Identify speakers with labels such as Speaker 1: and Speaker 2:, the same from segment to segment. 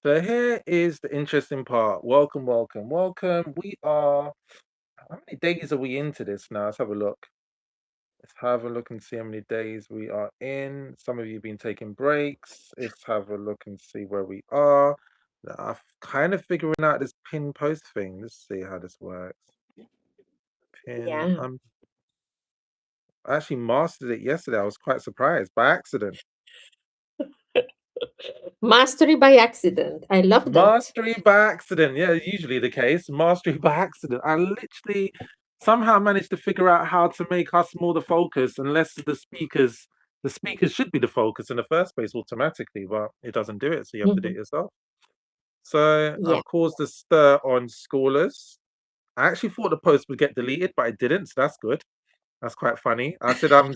Speaker 1: So here is the interesting part. Welcome, welcome, welcome. How many days are we into this now? Let's have a look. Let's have a look and see how many days we are in. Some of you have been taking breaks. Let's have a look and see where we are. I'm kind of figuring out this pin post thing. Let's see how this works. Pin.
Speaker 2: Yeah.
Speaker 1: I actually mastered it yesterday. I was quite surprised by accident.
Speaker 2: Mastery by accident. I love that.
Speaker 1: Mastery by accident. Yeah, usually the case. Mastery by accident. I literally somehow managed to figure out how to make us more the focus, unless the speakers should be the focus in the first place automatically, but it doesn't do it, so you have to do it
Speaker 2: Mhm.
Speaker 1: yourself. So
Speaker 2: Yeah.
Speaker 1: I've caused a stir on Schoolers. I actually thought the post would get deleted, but it didn't, so that's good. That's quite funny. I said I'm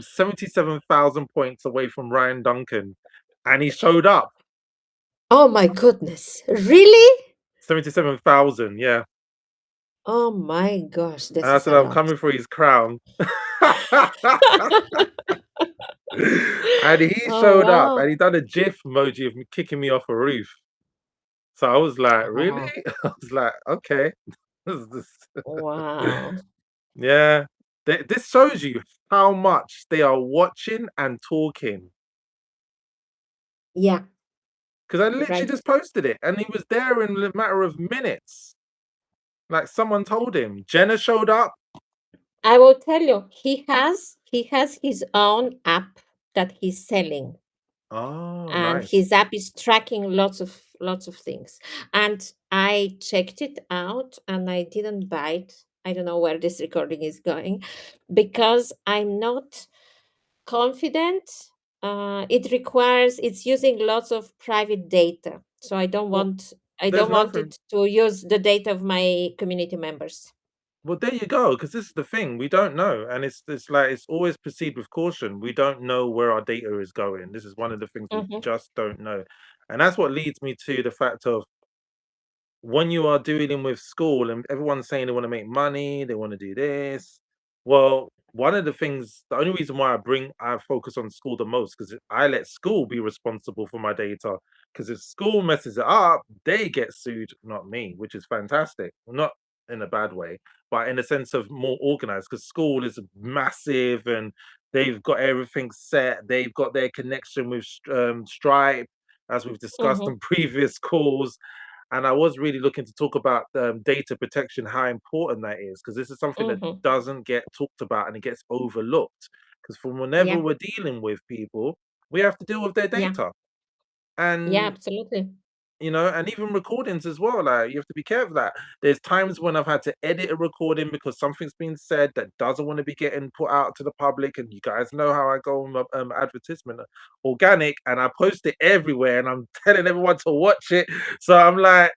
Speaker 1: 77,000 points away from Ryan Duncan, and he showed up.
Speaker 2: Oh my goodness. Really?
Speaker 1: 77,000, yeah.
Speaker 2: Oh my gosh,
Speaker 1: And
Speaker 2: this
Speaker 1: I
Speaker 2: is
Speaker 1: said,
Speaker 2: a
Speaker 1: I'm
Speaker 2: lot.
Speaker 1: coming for his crown. And he
Speaker 2: Oh
Speaker 1: showed up
Speaker 2: wow.
Speaker 1: and he done a GIF emoji of me kicking me off a roof. So I was like, really?
Speaker 2: Oh,
Speaker 1: I was like, okay.
Speaker 2: wow.
Speaker 1: Yeah. This shows you how much they are watching and talking.
Speaker 2: Yeah,
Speaker 1: Because I literally
Speaker 2: right.
Speaker 1: just posted it and he was there in a matter of minutes. Like someone told him. Jenna showed up.
Speaker 2: I will tell you, he has his own app that he's selling.
Speaker 1: Oh,
Speaker 2: And
Speaker 1: nice.
Speaker 2: his app is tracking lots of things. And I checked it out and I didn't buy it. I don't know where this recording is going because I'm not confident. It's using lots of private data, so
Speaker 1: Well,
Speaker 2: I
Speaker 1: there's
Speaker 2: don't want
Speaker 1: nothing.
Speaker 2: it to use the data of my community members.
Speaker 1: Well, there you go, because this is the thing, we don't know, and it's like it's always proceed with caution. We don't know where our data is going. This is one of the things we
Speaker 2: Hmm.
Speaker 1: just don't know, and that's what leads me to the fact of when you are dealing with school and everyone's saying they want to make money, they want to do this. Well, one of the things, the only reason why I focus on school the most, because I let school be responsible for my data. Because if school messes it up, they get sued, not me, which is fantastic. Not in a bad way, but in a sense of more organized. Because school is massive and they've got everything set. They've got their connection with Stripe, as we've discussed
Speaker 2: Hmm.
Speaker 1: on previous calls, and I was really looking to talk about data protection, how important that is, because this is something that
Speaker 2: Hmm.
Speaker 1: doesn't get talked about and it gets overlooked. Because from whenever
Speaker 2: Yeah,
Speaker 1: we're dealing with people, we have to deal with their
Speaker 2: yeah,
Speaker 1: data.
Speaker 2: yeah,
Speaker 1: And
Speaker 2: absolutely.
Speaker 1: and even recordings as well. Like you have to be careful of that. There's times when I've had to edit a recording because something's been said that doesn't want to be getting put out to the public. And you guys know how I go on advertisement, organic, and I post it everywhere, and I'm telling everyone to watch it. So I'm like,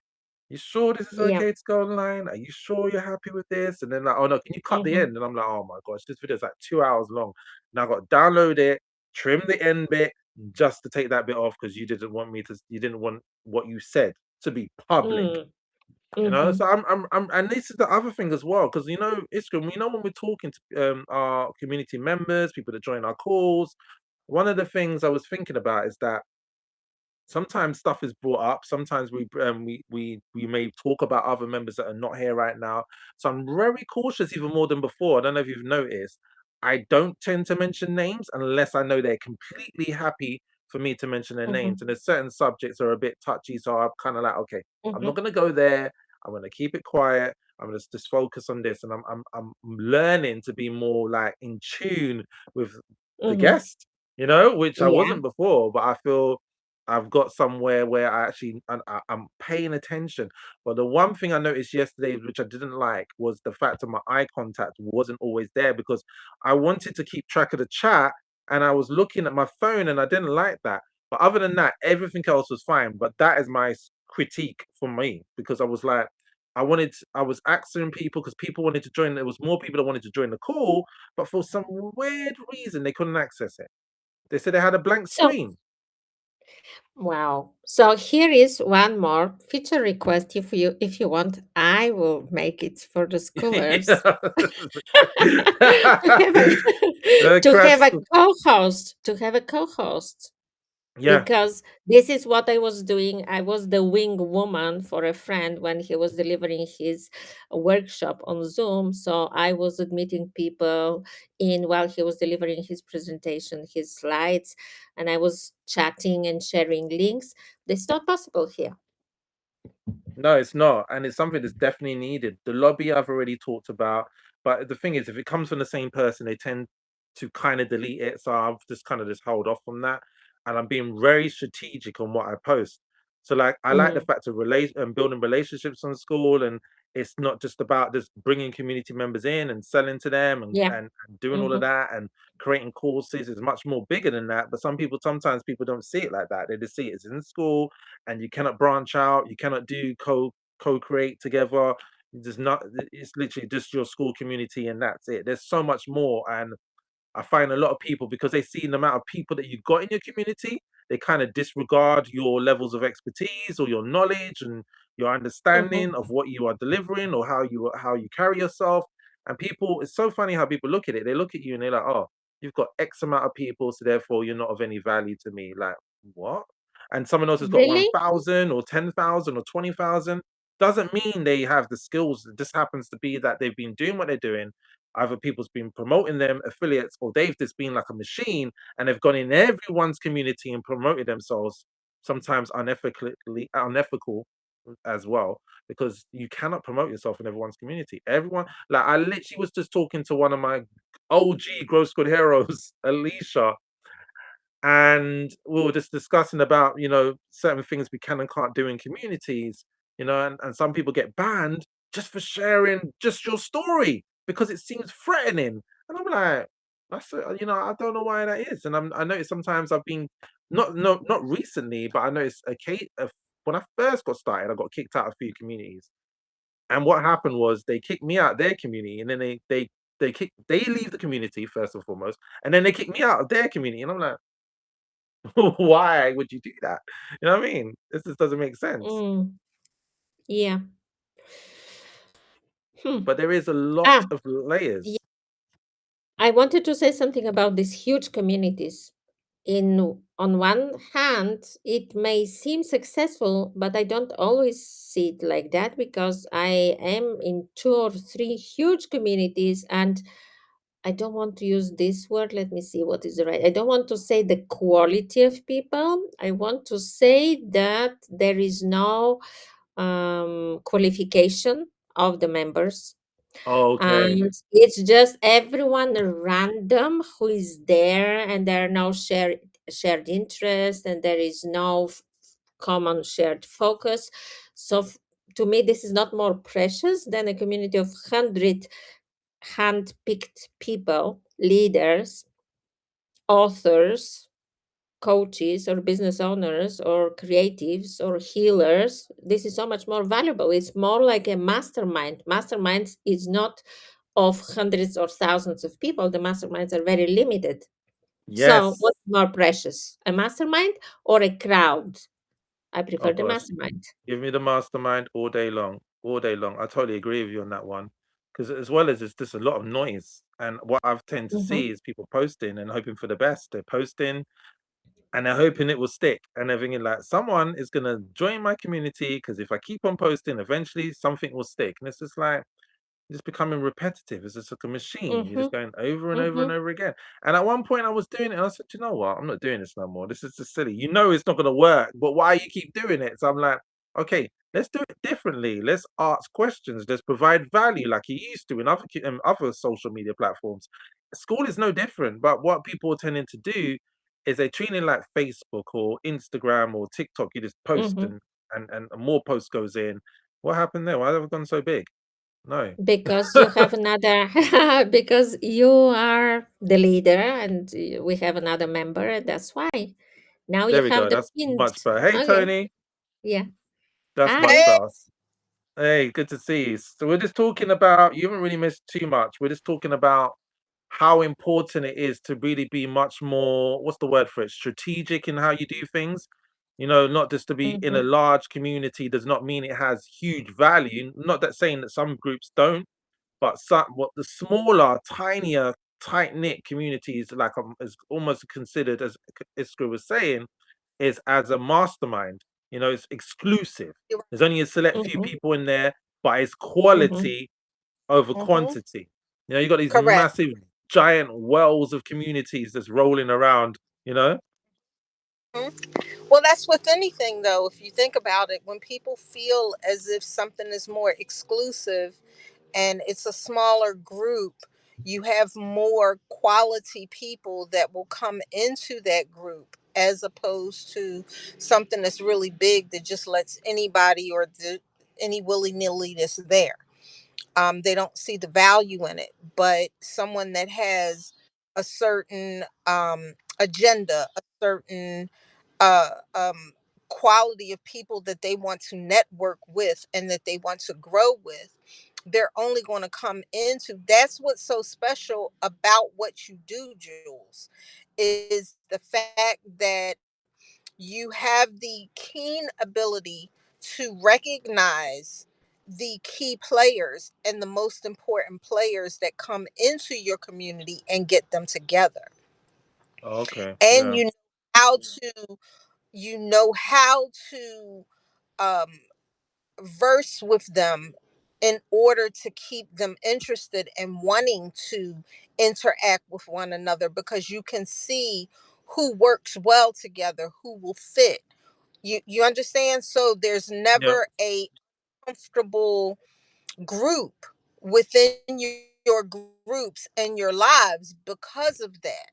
Speaker 1: you sure this is
Speaker 2: Yeah.
Speaker 1: okay to go online? Are you sure you're happy with this? And then like, oh no, can you cut the
Speaker 2: Hmm.
Speaker 1: end? And I'm like, oh my gosh, this video is like 2 hours long. Now I got to download it, trim the end bit just to take that bit off because you didn't want what you said to be public.
Speaker 2: Mm. Hmm.
Speaker 1: So and this is the other thing as well, because Iskram, when we're talking to our community members, people that join our calls, one of the things I was thinking about is that sometimes stuff is brought up. Sometimes we may talk about other members that are not here right now. So I'm very cautious, even more than before. I don't know if you've noticed. I don't tend to mention names unless I know they're completely happy for me to mention their names.
Speaker 2: Hmm.
Speaker 1: And there's certain subjects are a bit touchy, so I'm kind of like, okay, I'm not
Speaker 2: Hmm.
Speaker 1: gonna go there. I'm gonna keep it quiet. I'm gonna just focus on this, and I'm learning to be more like in tune with the
Speaker 2: Hmm.
Speaker 1: guest, which I
Speaker 2: Yeah.
Speaker 1: wasn't before. But I feel I've got somewhere where I'm paying attention. But the one thing I noticed yesterday, which I didn't like, was the fact that my eye contact wasn't always there because I wanted to keep track of the chat and I was looking at my phone and I didn't like that. But other than that, everything else was fine. But that is my critique for me because I was like, I was asking people because people wanted to join. There was more people that wanted to join the call, but for some weird reason, they couldn't access it. They said they had a blank
Speaker 2: So,
Speaker 1: screen.
Speaker 2: wow. So here is one more feature request. If you want, I will make it for the schoolers
Speaker 1: Yeah.
Speaker 2: to have a to have
Speaker 1: Crash.
Speaker 2: a co-host. To have a co-host.
Speaker 1: Yeah.
Speaker 2: because this is what I was doing. I was the wing woman for a friend when he was delivering his workshop on Zoom. So I was admitting people in while he was delivering his presentation, his slides, and I was chatting and sharing links. That's not possible here.
Speaker 1: No, it's not, and it's something that's definitely needed. The lobby I've already talked about, but the thing is, if it comes from the same person, they tend to kind of delete it. So I've just hold off on that, and I'm being very strategic on what I post. So like, I like the
Speaker 2: Mhm.
Speaker 1: fact of relation and building relationships on School, and it's not just about just bringing community members in and selling to them and
Speaker 2: Yeah.
Speaker 1: and doing all of
Speaker 2: Mhm.
Speaker 1: that and creating courses. It's much more bigger than that. But sometimes people don't see it like that. They just see it as in school and you cannot branch out, you cannot do co-create together. There's not it's literally just your school community and that's it. There's so much more. And I find a lot of people, because they see the amount of people that you've got in your community, they kind of disregard your levels of expertise or your knowledge and your
Speaker 2: Mhm.
Speaker 1: understanding of what you are delivering or how you carry yourself. And people, it's so funny how people look at it. They look at you and they're like, "Oh, you've got X amount of people, so therefore you're not of any value to me." Like, what? And someone else has got
Speaker 2: Really?
Speaker 1: 1,000 or 10,000 or 20,000. Doesn't mean they have the skills. It just happens to be that they've been doing what they're doing. Either people's been promoting them, affiliates, or they've just been like a machine and they've gone in everyone's community and promoted themselves, sometimes unethical as well, because you cannot promote yourself in everyone's community. Everyone, like I literally was just talking to one of my OG Growth Squad heroes, Alicia, and we were just discussing about certain things we can and can't do in communities, and some people get banned just for sharing just your story because it seems threatening. And I'm like, I don't know why that is. And I noticed sometimes I've been not recently, but I noticed when I first got started, I got kicked out of a few communities. And what happened was they kicked me out of their community, and then they leave the community first and foremost, and then they kick me out of their community, and I'm like, why would you do that? You know what I mean? This just doesn't make sense.
Speaker 2: Mm. Yeah. Hmm.
Speaker 1: But there is a lot
Speaker 2: Ah,
Speaker 1: of
Speaker 2: yeah.
Speaker 1: layers.
Speaker 2: I wanted to say something about these huge communities. On one hand, it may seem successful, but I don't always see it like that because I am in two or three huge communities, and I don't want to use this word. Let me see what is the right. I don't want to say the quality of people. I want to say that there is no qualification of the members,
Speaker 1: Okay.
Speaker 2: and it's just everyone random who is there, and there are no shared interest, and there is no common shared focus. So to me, this is not more precious than a community of 100 hand-picked people, leaders, authors, coaches, or business owners, or creatives, or healers. This is so much more valuable. It's more like a mastermind. Masterminds is not of hundreds or thousands of people. The masterminds are very limited. So
Speaker 1: Yes.
Speaker 2: what's more precious, a mastermind or a crowd? I
Speaker 1: Oh
Speaker 2: prefer the
Speaker 1: gosh.
Speaker 2: mastermind.
Speaker 1: Give me the mastermind all day long. All day long. I totally agree with you on that one. Because as well as it's just a lot of noise. And what I've tend to
Speaker 2: Mhm.
Speaker 1: see is people posting and hoping for the best. They're posting and they're hoping it will stick. And they're thinking like someone is gonna join my community because if I keep on posting, eventually something will stick. And it's just like it's becoming repetitive. It's just like a machine. You're just
Speaker 2: Mhm.
Speaker 1: going over and over and
Speaker 2: Mhm.
Speaker 1: over again. And at one point, I was doing it, and I said, "You know what? I'm not doing this no more. This is just silly. You know, it's not going to work, but why you keep doing it?" So I'm like, "Okay, let's do it differently. Let's ask questions. Let's provide value like you used to in other social media platforms. School is no different. But what people are tending to do is they treat it like Facebook or Instagram or TikTok. You just post
Speaker 2: Mhm.
Speaker 1: and more posts goes in. What happened there? Why have I gone so big? No.
Speaker 2: Because you have another, because you are the leader, and we have another member, and that's why. Now you
Speaker 1: There we
Speaker 2: have
Speaker 1: go.
Speaker 2: the
Speaker 1: That's
Speaker 2: pins.
Speaker 1: much better. Hey,
Speaker 2: Okay.
Speaker 1: Tony.
Speaker 2: Yeah.
Speaker 1: That's much
Speaker 2: Hi.
Speaker 1: better. Hey, good to see you. So we're just talking about, you haven't really missed too much. We're just talking about how important it is to really be much more, what's the word for it? Strategic in how you do things. Not just to be in a
Speaker 2: Mhm.
Speaker 1: large community does not mean it has huge value. Not that saying that some groups don't, but what the smaller, tinier, tight knit communities, like is almost considered as Iskra was saying, is as a mastermind. It's exclusive.
Speaker 3: You're
Speaker 1: There's only a select few
Speaker 2: Mhm.
Speaker 1: people in there, but it's
Speaker 2: Mhm.
Speaker 1: quality over
Speaker 3: right. Hmm.
Speaker 1: quantity. You got these
Speaker 3: Correct.
Speaker 1: massive, giant wells of communities that's rolling around. You know.
Speaker 3: Hmm. Well, that's with anything, though. If you think about it, when people feel as if something is more exclusive and it's a smaller group, you have more quality people that will come into that group as opposed to something that's really big that just lets anybody or any willy nilly that's there. They don't see the value in it. But someone that has a certain agenda, a certain uh, um, quality of people that they want to network with and that they want to grow with, they're only going to come into. That's what's so special about what you do, Jules, is the fact that you have the keen ability to recognize the key players and the most important players that come into your community and get them together.
Speaker 1: Okay.
Speaker 3: And
Speaker 1: Yeah.
Speaker 3: you know how to um verse with them in order to keep them interested and wanting to interact with one another, because you can see who works well together, who will fit. You understand? So there's
Speaker 1: Yeah.
Speaker 3: never a comfortable group within your groups and your lives because of that.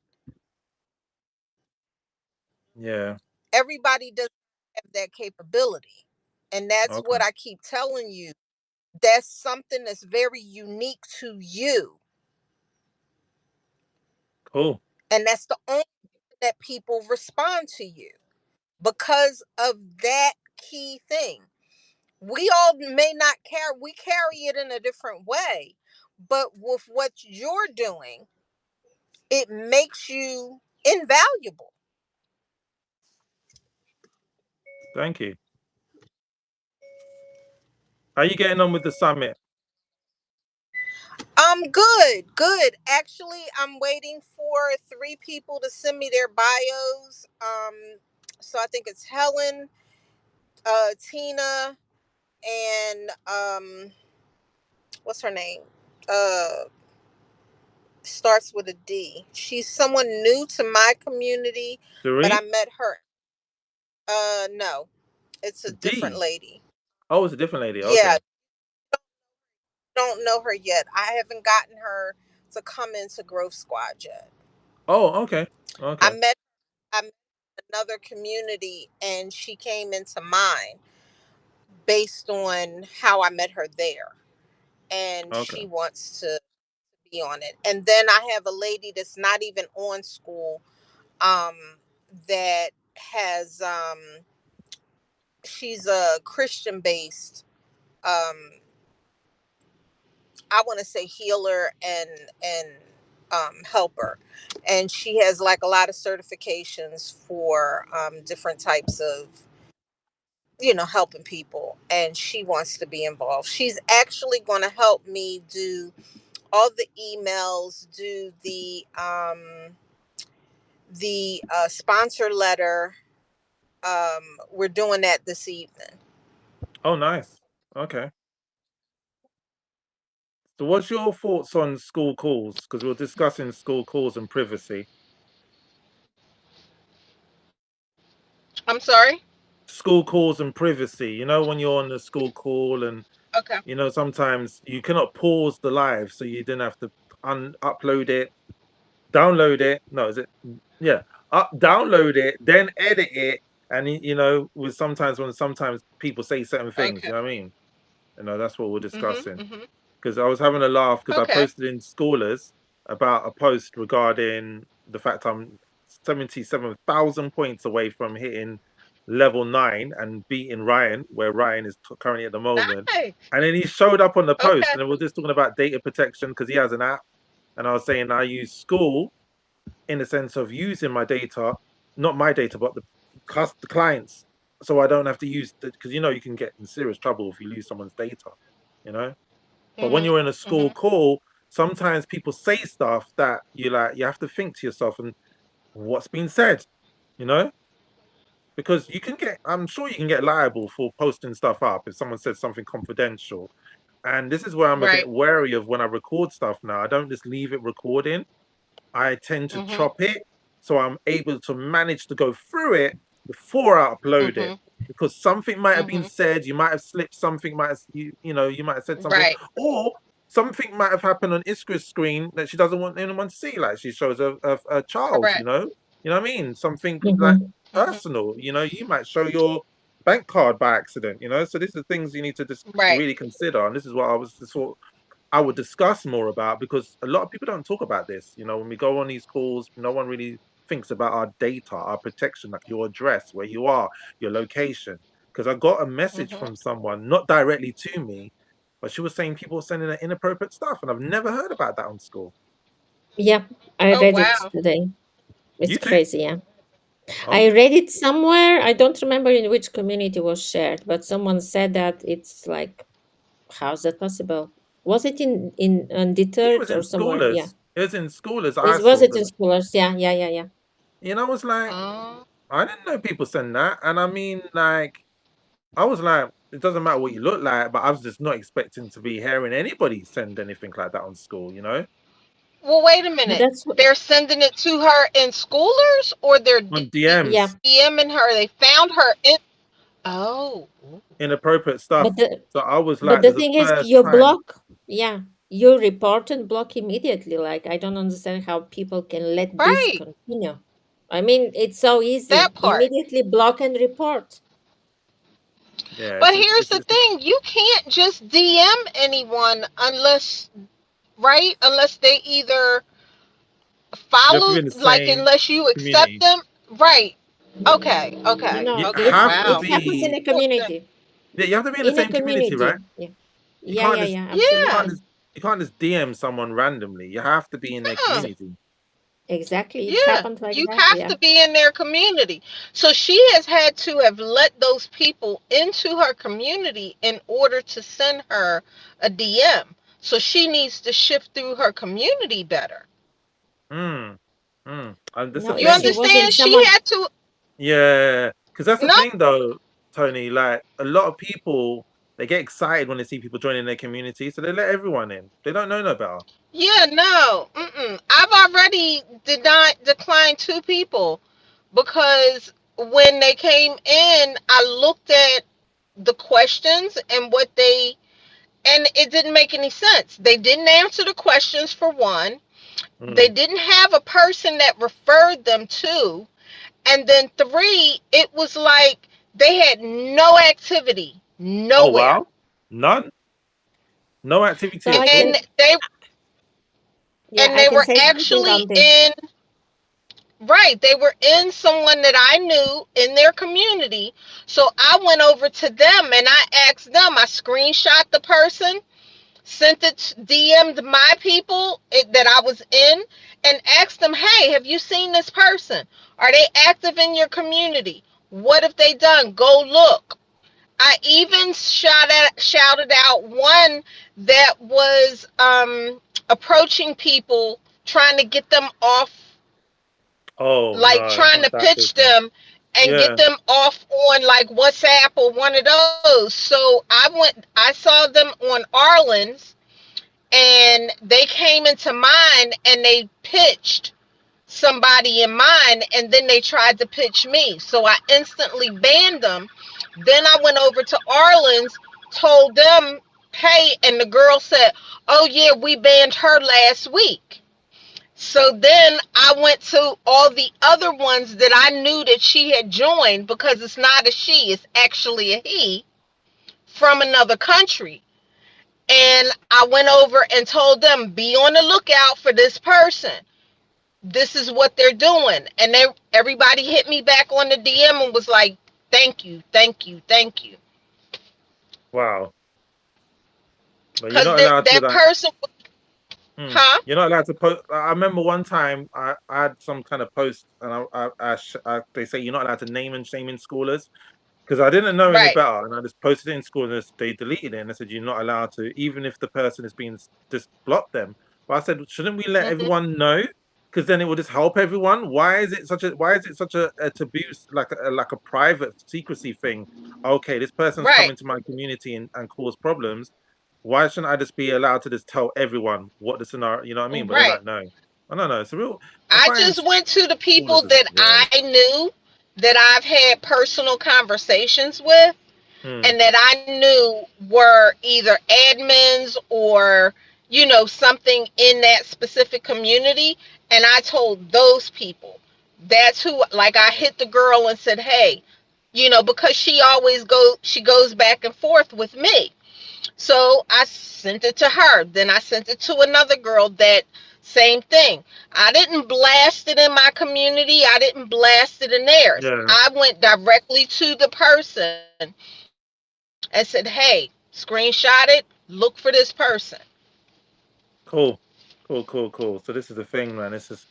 Speaker 1: Yeah.
Speaker 3: Everybody doesn't have that capability. And that's
Speaker 1: Okay.
Speaker 3: what I keep telling you. That's something that's very unique to you.
Speaker 1: Cool.
Speaker 3: And that's the only that people respond to you because of that key thing. We all may not carry, we carry it in a different way, but with what you're doing, it makes you invaluable.
Speaker 1: Thank you. How you getting on with the summit?
Speaker 3: Good, good. Actually, I'm waiting for 3 people to send me their bios. So I think it's Helen, Tina, and what's her name? Uh, Starts with a D. She's someone new to my community, but I
Speaker 1: Three?
Speaker 3: met her. No, it's a different
Speaker 1: D.
Speaker 3: lady.
Speaker 1: Oh, it's a different lady.
Speaker 3: Yeah,
Speaker 1: Okay.
Speaker 3: don't know her yet. I haven't gotten her to come into Growth Squad yet.
Speaker 1: Oh, okay.
Speaker 3: I
Speaker 1: Okay.
Speaker 3: met I met another community, and she came into mine based on how I met her there, and
Speaker 1: Okay.
Speaker 3: she wants to be on it. And then I have a lady that's not even on School, um, that has she's a Christian based, um, I want to say healer and helper, and she has like a lot of certifications for different types of helping people, and she wants to be involved. She's actually going to help me do all the emails, do the sponsor letter. We're doing that this evening.
Speaker 1: Oh, nice. Okay. So, what's your thoughts on school calls? Because we're discussing school calls and privacy.
Speaker 3: I'm sorry.
Speaker 1: School calls and privacy. When you're on the school call, and
Speaker 3: Okay.
Speaker 1: sometimes you cannot pause the live, so you didn't have to upload it, download it. No, is it? Yeah, download it, then edit it, and with sometimes people say certain things.
Speaker 3: Okay.
Speaker 1: You know what I mean? That's what we're
Speaker 3: Mhm.
Speaker 1: discussing.
Speaker 3: Mhm.
Speaker 1: Because I was having a laugh because I
Speaker 3: Okay.
Speaker 1: posted in Scholars about a post regarding the fact I'm 77,000 points away from hitting level 9 and beating Ryan, where Ryan is currently at the moment.
Speaker 3: Nice.
Speaker 1: And then he showed up on the post,
Speaker 3: Okay.
Speaker 1: and it was just talking about data protection because he has an app. And I was saying I use School in the sense of using my data, not my data, but the clients, so I don't have to use because you can get in serious trouble if you lose someone's data. You know. But when
Speaker 3: Mhm.
Speaker 1: you're in a school
Speaker 3: Mhm.
Speaker 1: call, sometimes people say stuff that you have to think to yourself and what's been said, you know? because you can get, I'm sure you can get liable for posting stuff up if someone says something confidential. And this is where I'm a bit
Speaker 3: Right.
Speaker 1: wary of when I record stuff now. I don't just leave it recording. I tend to
Speaker 3: Mhm.
Speaker 1: chop it so I'm able to manage to go through it before I upload it.
Speaker 3: Mhm.
Speaker 1: Because something might have been
Speaker 3: Mhm.
Speaker 1: said, you might have slipped something, might have, you might have said something,
Speaker 3: Right.
Speaker 1: or something might have happened on Iskra's screen that she doesn't want anyone to see. Like she shows a child,
Speaker 3: Correct.
Speaker 1: you know what I mean? Something like
Speaker 2: Mm-hmm.
Speaker 3: Mhm.
Speaker 1: personal, you might show your bank card by accident. So these are things you need to just
Speaker 3: Right.
Speaker 1: really consider. And this is what I would discuss more about, because a lot of people don't talk about this. When we go on these calls, no one really thinks about our data, our protection, like your address, where you are, your location. Because I got a message
Speaker 3: Mhm.
Speaker 1: from someone, not directly to me, but she was saying people were sending her inappropriate stuff, and I've never heard about that on School.
Speaker 2: Yeah, I
Speaker 3: Oh
Speaker 2: read it
Speaker 3: wow.
Speaker 2: today. It's
Speaker 1: You too?
Speaker 2: crazy, yeah. I
Speaker 1: Oh,
Speaker 2: read it somewhere. I don't remember in which community it was shared, but someone said that it's like, how's that possible? Was it in
Speaker 1: I think it was
Speaker 2: Undeterred
Speaker 1: in
Speaker 2: or somewhere? Yeah.
Speaker 1: Schoolers. It was in Schoolers I
Speaker 2: Is was
Speaker 1: saw.
Speaker 2: it in Scholars? Yeah, yeah, yeah, yeah.
Speaker 1: I was like,
Speaker 3: Oh.
Speaker 1: I didn't know people send that. And I mean, like, I was like, it doesn't matter what you look like, but I was just not expecting to be hearing anybody send anything like that on School.
Speaker 3: Well, wait a
Speaker 2: But
Speaker 3: minute.
Speaker 2: that's what.
Speaker 3: They're sending it to her in schoolers, or they're
Speaker 1: On
Speaker 2: Yeah,
Speaker 1: DMs,
Speaker 3: DMing her. They found her in. Oh.
Speaker 1: inappropriate stuff.
Speaker 2: but the
Speaker 1: So I was
Speaker 2: but
Speaker 1: like,
Speaker 2: the
Speaker 1: this is
Speaker 2: thing
Speaker 1: the
Speaker 2: is,
Speaker 1: first
Speaker 2: you
Speaker 1: time.
Speaker 2: block. Yeah, you report and block immediately. Like I don't understand how people can let this
Speaker 3: Right.
Speaker 2: continue. I mean, it's so
Speaker 3: That
Speaker 2: easy.
Speaker 3: part.
Speaker 2: Immediately block and report.
Speaker 1: Yeah,
Speaker 3: But here's the
Speaker 1: it's
Speaker 3: thing: you can't just DM anyone unless, right? Unless they either
Speaker 1: you have to be
Speaker 3: follow,
Speaker 1: in the
Speaker 3: like,
Speaker 1: same
Speaker 3: unless you accept
Speaker 1: community.
Speaker 3: them. Right. Okay. Okay.
Speaker 1: You
Speaker 2: No,
Speaker 3: Okay.
Speaker 1: have to
Speaker 2: it
Speaker 3: Wow.
Speaker 2: happens in
Speaker 1: be,
Speaker 2: a community.
Speaker 1: yeah, you have to be in the
Speaker 2: In a
Speaker 1: same community, right?
Speaker 2: community. Yeah.
Speaker 1: You
Speaker 2: Yeah,
Speaker 1: can't
Speaker 2: yeah,
Speaker 1: just,
Speaker 2: yeah,
Speaker 1: you
Speaker 3: Yeah.
Speaker 1: can't
Speaker 2: absolutely.
Speaker 1: just, you can't just DM someone randomly. You have to be in their
Speaker 3: Uh-uh.
Speaker 1: community.
Speaker 2: Exactly. It
Speaker 3: Yeah.
Speaker 2: happened like
Speaker 3: You
Speaker 2: that.
Speaker 3: have
Speaker 2: Yeah.
Speaker 3: to be in their community. So she has had to have let those people into her community in order to send her a DM. So she needs to shift through her community better.
Speaker 1: Mm, and that's the
Speaker 2: No,
Speaker 3: You
Speaker 2: if she
Speaker 1: thing.
Speaker 2: was in
Speaker 3: understand? She
Speaker 2: someone,
Speaker 3: had to.
Speaker 1: Yeah, because that's the
Speaker 3: No.
Speaker 1: thing though, Tony. Like a lot of people, they get excited when they see people joining their community, so they let everyone in. They don't know no better.
Speaker 3: Yeah, no. Mm-mm. I've already declined two people because when they came in, I looked at the questions and and it didn't make any sense. They didn't answer the questions for one. They
Speaker 1: Mm.
Speaker 3: didn't have a person that referred them to. And then three, it was like they had no activity
Speaker 1: Oh
Speaker 3: nowhere.
Speaker 1: wow, none, no activity
Speaker 2: so
Speaker 1: at
Speaker 2: I
Speaker 3: And
Speaker 1: all.
Speaker 2: can, yeah, I
Speaker 3: they
Speaker 2: can
Speaker 3: were
Speaker 2: say something
Speaker 3: actually
Speaker 2: on this.
Speaker 3: in. Right, they were in someone that I knew in their community. So I went over to them and I asked them, I screenshot the person, sent it, DM'd my people that I was in, and asked them, hey, have you seen this person? Are they active in your community? What have they done? Go look. I even shouted out one that was approaching people, trying to get them off,
Speaker 1: Oh
Speaker 3: like
Speaker 1: no,
Speaker 3: trying
Speaker 1: not
Speaker 3: to
Speaker 1: that
Speaker 3: pitch
Speaker 1: business.
Speaker 3: them and get
Speaker 1: Yeah.
Speaker 3: them off on like WhatsApp or one of those. So I saw them on Arlen's, and they came into mine and they pitched somebody in mine, and then they tried to pitch me. So I instantly banned them. Then I went over to Arlen's, told them, hey, and the girl said, oh yeah, we banned her last week. So then I went to all the other ones that I knew that she had joined, because it's not a she, it's actually a he from another country. And I went over and told them, be on the lookout for this person. This is what they're doing. And then everybody hit me back on the DM and was like, thank you, thank you, thank you.
Speaker 1: Wow. But you're
Speaker 3: Because
Speaker 1: not allowed to
Speaker 3: that
Speaker 1: like.
Speaker 3: person, huh?
Speaker 1: You're not allowed to post. I remember one time I had some kind of post, and they say you're not allowed to name and shame in schoolers, because I didn't know any
Speaker 3: Right.
Speaker 1: better, and I just posted it in school, and they deleted it, and they said you're not allowed to, even if the person is being just block them. But I said, shouldn't we let
Speaker 3: Hmm.
Speaker 1: everyone know? because then it will just help everyone. Why is it such a taboo, like a private secrecy thing? Okay, this person's
Speaker 3: Right.
Speaker 1: coming to my community and cause problems. Why shouldn't I just be allowed to just tell everyone what the scenario? You know what I mean? But they're
Speaker 3: Right.
Speaker 1: like, no, I don't know. It's a real. I
Speaker 3: I
Speaker 1: find
Speaker 3: just went to the
Speaker 1: school is
Speaker 3: people
Speaker 1: just
Speaker 3: that
Speaker 1: weird.
Speaker 3: I knew, that I've had personal conversations with,
Speaker 1: Hmm.
Speaker 3: and that I knew were either admins or, something in that specific community. And I told those people, that's who, like, I hit the girl and said, hey, because she goes back and forth with me. So I sent it to her. Then I sent it to another girl, that same thing. I didn't blast it in my community. I didn't blast it in theirs.
Speaker 1: Yeah.
Speaker 3: I went directly to the person and said, hey, screenshot it, look for this person.
Speaker 1: Cool. Cool. Cool. Cool. So this is the thing, man. This is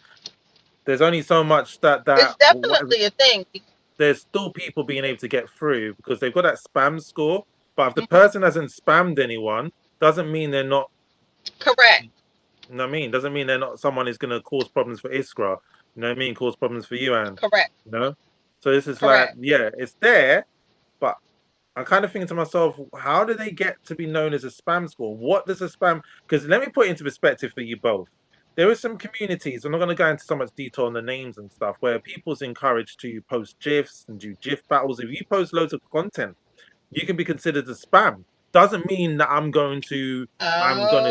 Speaker 1: there's only so much
Speaker 3: It's
Speaker 1: that whatever.
Speaker 3: definitely a thing.
Speaker 1: There's still people being able to get through because they've got that spam score. But if the
Speaker 3: Hmm.
Speaker 1: person hasn't spammed anyone, doesn't mean they're not.
Speaker 3: Correct.
Speaker 1: You know what I mean? Doesn't mean they're not someone who's going to cause problems for Iskra. You know what I mean? Cause problems for you, and
Speaker 3: Correct.
Speaker 1: you know. So this is like,
Speaker 3: Correct.
Speaker 1: yeah, it's there, but I kind of think to myself, how do they get to be known as a spam score? What does a spam? Because let me put it into perspective for you both. There are some communities. I'm not going to go into so much detail on the names and stuff where people's encouraged to post gifs and do gif battles. If you post loads of content, you can be considered a spam. Doesn't mean that I'm gonna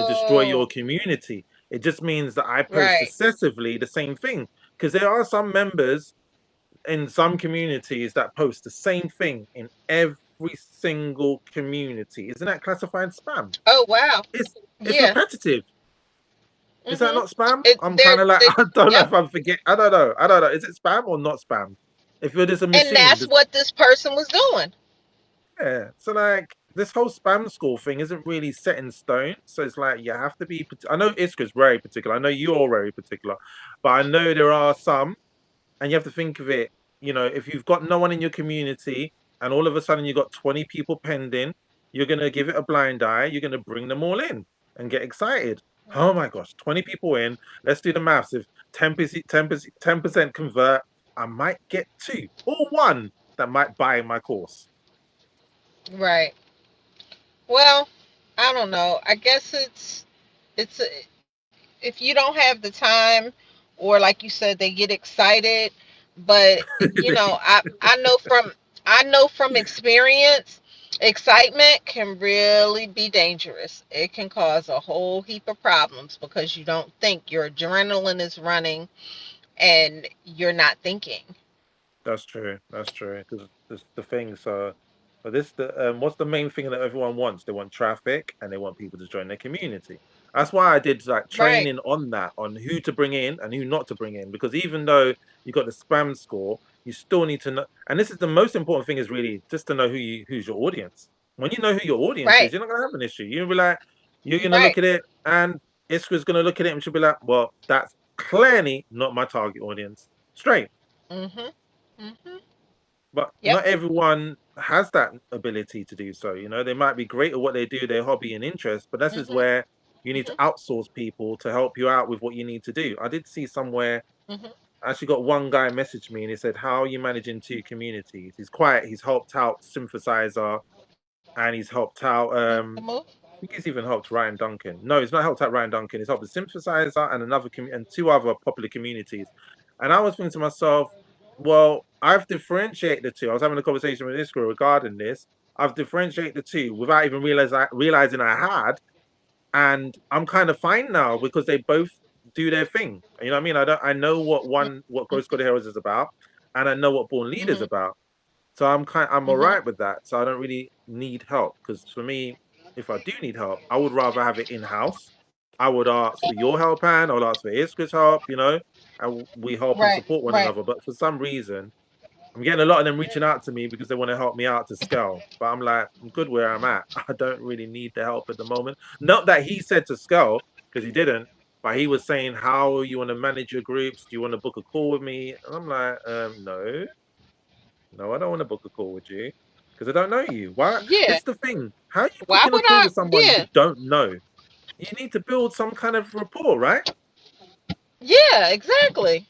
Speaker 1: destroy
Speaker 3: Oh,
Speaker 1: your community. It just means that I post
Speaker 3: right.
Speaker 1: excessively the same thing. Because there are some members in some communities that post the same thing in every single community. Isn't that classified spam?
Speaker 3: Oh, wow.
Speaker 1: It's
Speaker 3: Yeah.
Speaker 1: repetitive. Is that
Speaker 3: Mhm.
Speaker 1: not spam?
Speaker 3: It
Speaker 1: I'm
Speaker 3: there
Speaker 1: kind of like
Speaker 3: they
Speaker 1: I don't know
Speaker 3: Yep.
Speaker 1: if I'm forget. I don't know. I don't know. Is it spam or not spam? If you're just a
Speaker 3: And
Speaker 1: machine,
Speaker 3: that's what this person was doing.
Speaker 1: yeah. So like this whole spam score thing isn't really set in stone. So it's like you have to be. I know Iskra's very particular. I know you're very particular, but I know there are some, and you have to think of it. You know, if you've got no one in your community, and all of a sudden you've got 20 people pending, you're gonna give it a blind eye. You're gonna bring them all in and get excited. Oh my gosh, 20 people in. Let's do the maths. If 10%, 10%, 10% convert, I might get two or one that might buy my course.
Speaker 3: Right. Well, I don't know. I guess it's if you don't have the time, or like you said, they get excited. But I know from experience, excitement can really be dangerous. It can cause a whole heap of problems because you don't think, your adrenaline is running and you're not thinking.
Speaker 1: That's true. That's true. Because this the thing. So, but this the what's the main thing that everyone wants? They want traffic and they want people to join their community. That's why I did like
Speaker 3: Right.
Speaker 1: training on that, on who to bring in and who not to bring in. Because even though you got the spam score, you still need to know. And this is the most important thing is really just to know who's your audience. When you know who your audience is,
Speaker 3: Right.
Speaker 1: you're not gonna have an issue. You'll be like, you're gonna look
Speaker 3: Right.
Speaker 1: at it, and Iskra's gonna look at it and she'll be like, well, that's clearly not my target audience. Straight.
Speaker 3: Mhm. Mhm.
Speaker 1: But
Speaker 3: Yep.
Speaker 1: not everyone has that ability to do so. You know, they might be great at what they do, their hobby and interest, but this is
Speaker 3: Mhm.
Speaker 1: where you need to
Speaker 3: Mhm.
Speaker 1: outsource people to help you out with what you need to do. I did see somewhere,
Speaker 3: Mhm.
Speaker 1: I actually got one guy message me and he said, how are you managing two communities? He's helped out Synthesizer and he's helped out
Speaker 3: Good move.
Speaker 1: I think he's even helped Ryan Duncan. No, he's not helped out Ryan Duncan. He's helped the Synthesizer and and two other popular communities. And I was thinking to myself, well, I've differentiated the two. I was having a conversation with this girl regarding this. I've differentiated the two without even realizing I had, and I'm kind of fine now because they both do their thing. You know what I mean? I know what Growth Squad Heroes is about, and I know what Born Lead is
Speaker 3: Mhm.
Speaker 1: about. So I'm all
Speaker 3: Mhm.
Speaker 1: right with that. So I don't really need help because for me, if I do need help, I would rather have it in house. I would ask for your help, Anne. I would ask for Iskra's help. You know, and we help and
Speaker 3: Right.
Speaker 1: support one
Speaker 3: Right.
Speaker 1: another. But for some reason, I'm getting a lot of them reaching out to me because they want to help me out to scale. But I'm like, I'm good where I'm at. I don't really need the help at the moment. Not that he said to scale because he didn't, but he was saying, how you want to manage your groups? Do you want to book a call with me? And I'm like, no, no, I don't want to book a call with you because I don't know you. Why?
Speaker 3: Yeah.
Speaker 1: This is the thing. How are you
Speaker 3: Why
Speaker 1: booking a
Speaker 3: would
Speaker 1: call
Speaker 3: I?
Speaker 1: with someone you
Speaker 3: Yeah.
Speaker 1: don't know? You need to build some kind of rapport, right?
Speaker 3: Yeah, exactly.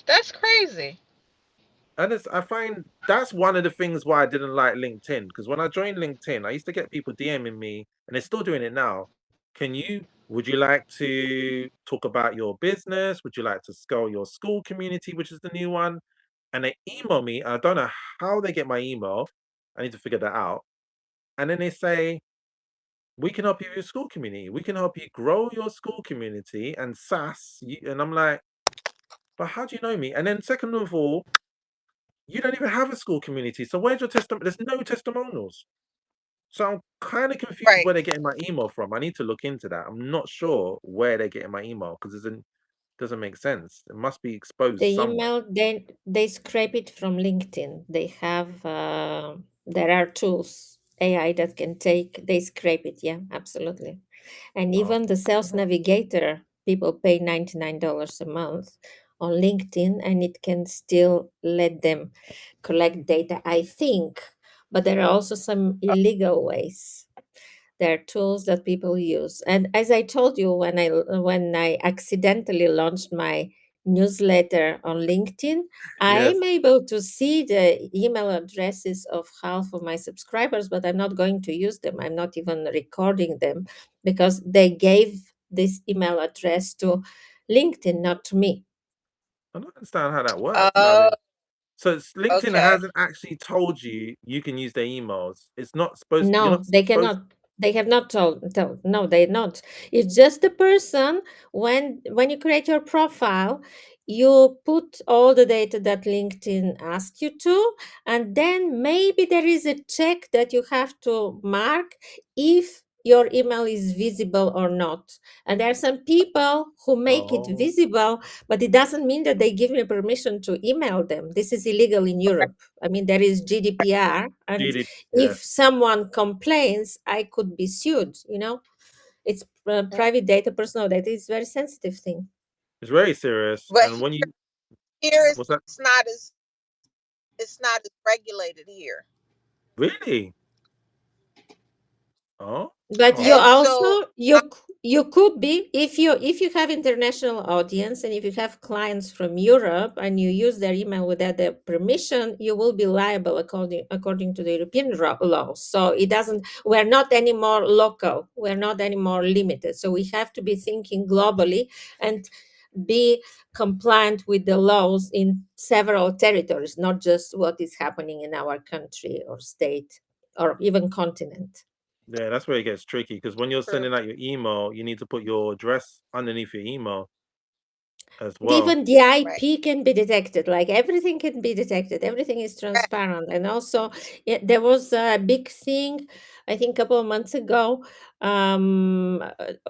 Speaker 3: That's crazy.
Speaker 1: And I find that's one of the things why I didn't like LinkedIn. Because when I joined LinkedIn, I used to get people DMing me, and they're still doing it now. Would you like to talk about your business? Would you like to scale your school community, which is the new one? And they email me. I don't know how they get my email. I need to figure that out. And then they say, we can help you with your school community. We can help you grow your school community and SaaS. And I'm like, but how do you know me? And then second of all, you don't even have a school community. So where's your testimony? There's no testimonials. So I'm kind of confused
Speaker 3: Right.
Speaker 1: where they're getting my email from. I need to look into that. I'm not sure where they're getting my email because it doesn't make sense. It must be exposed
Speaker 2: The
Speaker 1: somewhere.
Speaker 2: email, they scrape it from LinkedIn. They have there are tools AI that can take. They scrape it. Yeah, absolutely. And
Speaker 1: Oh,
Speaker 2: even the sales navigator, people pay $99 a month on LinkedIn, and it can still let them collect data, I think. But there are also some illegal ways. There are tools that people use. And as I told you, when I accidentally launched my newsletter on LinkedIn, I
Speaker 1: yes.
Speaker 2: am able to see the email addresses of half of my subscribers, but I'm not going to use them. I'm not even recording them because they gave this email address to LinkedIn, not to me.
Speaker 1: I don't understand how that works.
Speaker 3: Oh,
Speaker 1: LinkedIn
Speaker 3: okay.
Speaker 1: hasn't actually told you you can use their emails. It's not supposed. You're
Speaker 2: No,
Speaker 1: not
Speaker 2: they
Speaker 1: supposed.
Speaker 2: cannot. They have not told. No, they're not. It's just the person. When you create your profile, you put all the data that LinkedIn asks you to, and then maybe there is a check that you have to mark if your email is visible or not. And there are some people who make it
Speaker 1: Oh,
Speaker 2: visible, but it doesn't mean that they give me permission to email them. This is illegal in Europe. I mean, there is GDPR, and
Speaker 1: GD,
Speaker 2: if
Speaker 1: yes.
Speaker 2: someone complains, I could be sued. It's private data, personal data. It's very sensitive thing.
Speaker 1: It's very serious.
Speaker 3: But
Speaker 1: And when you
Speaker 3: here
Speaker 1: what's that?
Speaker 3: it's not as regulated here.
Speaker 1: Really? Oh,
Speaker 2: But you
Speaker 1: oh,
Speaker 3: And so
Speaker 2: also you could be, if you have international audience, and if you have clients from Europe and you use their email without their permission, you will be liable according to the European laws. So it doesn't. We're not anymore local. We're not anymore limited. So we have to be thinking globally and be compliant with the laws in several territories, not just what is happening in our country or state or even continent.
Speaker 1: yeah, that's where it gets tricky because when you're
Speaker 3: true.
Speaker 1: sending out your email, you need to put your address underneath your email as well.
Speaker 2: Even the
Speaker 3: Right.
Speaker 2: IP can be detected, like everything can be detected, everything is
Speaker 3: Right.
Speaker 2: transparent. And also, there was a big thing, I think, a couple of months ago.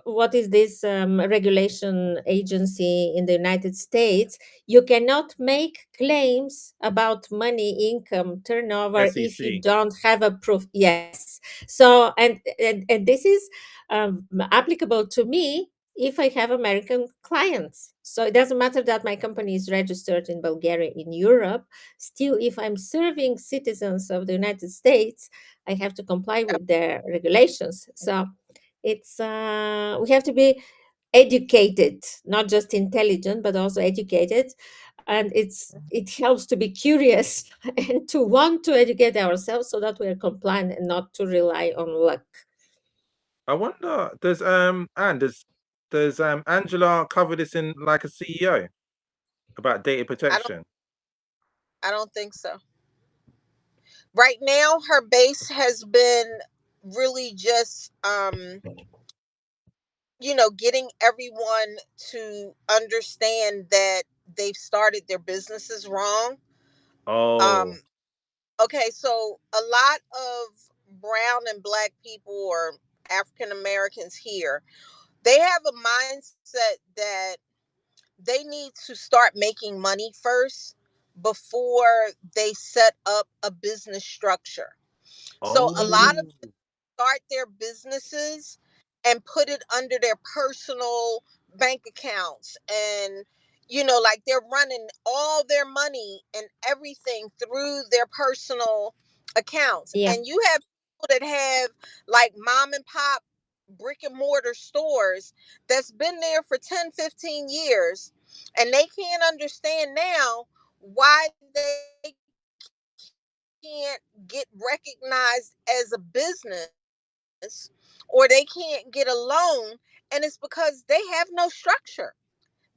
Speaker 2: What is this regulation agency in the United States? You cannot make claims about money, income, turnover if you
Speaker 1: SEC.
Speaker 2: don't have a proof. Yes. So, and this is applicable to me if I have American clients. So it doesn't matter that my company is registered in Bulgaria, in Europe. Still, if I'm serving citizens of the United States, I have to comply with their regulations. So we have to be educated, not just intelligent, but also educated. And it helps to be curious and to want to educate ourselves so that we are compliant and not to rely on luck.
Speaker 1: I wonder, does Angela cover this in like a CEO about data
Speaker 3: I don't
Speaker 1: protection?
Speaker 3: I don't think so. Right now her base has been really just getting everyone to understand that they've started their businesses wrong.
Speaker 1: Oh,
Speaker 3: Um okay, so a lot of brown and black people or African Americans here, they have a mindset that they need to start making money first before they set up a business structure. So a lot of
Speaker 1: oh,
Speaker 3: start their businesses and put it under their personal bank accounts, and like they're running all their money and everything through their personal accounts.
Speaker 2: Yeah.
Speaker 3: And you have people that have like mom and pop, brick and mortar stores that's been there for 10, 15 years, and they can't understand now why they can't get recognized as a business, or they can't get a loan, and it's because they have no structure.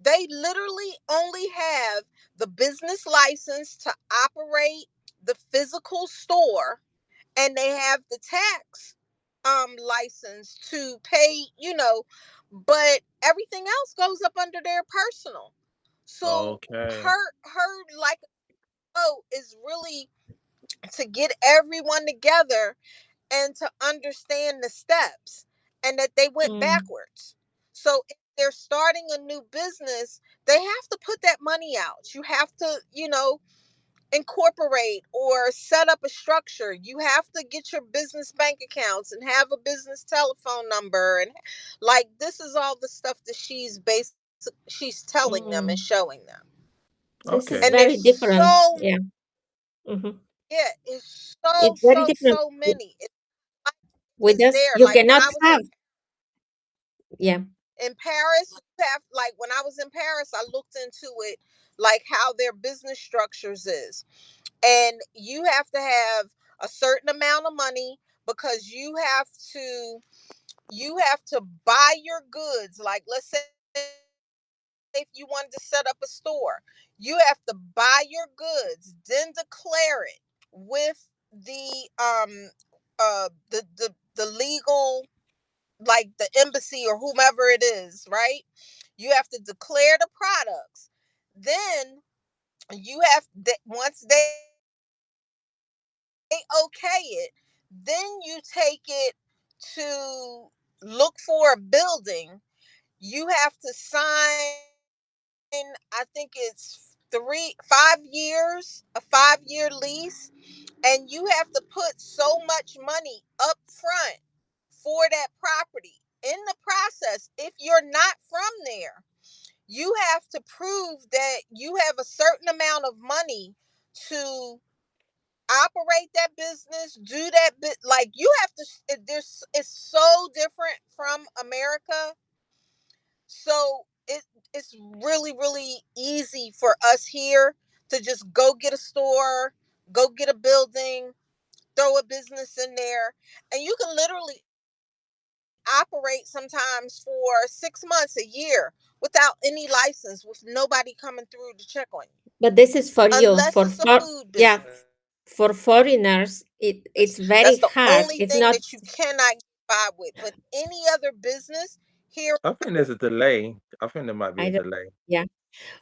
Speaker 3: They literally only have the business license to operate the physical store, and they have the tax license to pay, but everything else goes up under their personal. So
Speaker 1: Okay.
Speaker 3: her like is really to get everyone together and to understand the steps, and that they went
Speaker 2: Mm.
Speaker 3: backwards. So if they're starting a new business, they have to put that money out. You have to, incorporate or set up a structure. You have to get your business bank accounts and have a business telephone number, and like this is all the stuff that she's telling them and
Speaker 2: Mm.
Speaker 3: showing them.
Speaker 2: This is
Speaker 1: Okay.
Speaker 3: And there's
Speaker 2: very different.
Speaker 3: so,
Speaker 2: Yeah. Hmm.
Speaker 3: yeah, it's so
Speaker 2: It's very
Speaker 3: so
Speaker 2: different.
Speaker 3: so many. It's
Speaker 2: With
Speaker 3: just
Speaker 2: us,
Speaker 3: there.
Speaker 2: you
Speaker 3: Like when
Speaker 2: cannot
Speaker 3: I was
Speaker 2: have. Yeah.
Speaker 3: in Paris, you have like when I was in Paris, I looked into it, like how their business structures is. And you have to have a certain amount of money, because you have to buy your goods. Like let's say if you wanted to set up a store, you have to buy your goods, then declare it with the legal, like the embassy or whomever it is, right? You have to declare the products. Then once they okay it, then you take it to look for a building. You have to sign, I think it's 5 years, a 5 year lease, and you have to put so much money up front for that property. In the process, if you're not from there, you have to prove that you have a certain amount of money to operate that business, do that bit. Like you have to. It's so different from America. So it's really really easy for us here to just go get a store, go get a building, throw a business in there, and you can literally operate sometimes for 6 months, a year, without any license, with nobody coming through to check on you,
Speaker 2: But this is for you.
Speaker 3: unless it's a food
Speaker 2: Yeah,
Speaker 3: business.
Speaker 2: for foreigners,
Speaker 3: That's the
Speaker 2: it's
Speaker 3: only
Speaker 2: very
Speaker 3: thing that
Speaker 2: hard.
Speaker 3: you
Speaker 2: It's
Speaker 3: cannot
Speaker 2: not.
Speaker 3: get by with. But any other business here,
Speaker 1: I think there's a delay. I think there might be
Speaker 2: I
Speaker 1: a
Speaker 2: don't.
Speaker 1: delay.
Speaker 2: Yeah.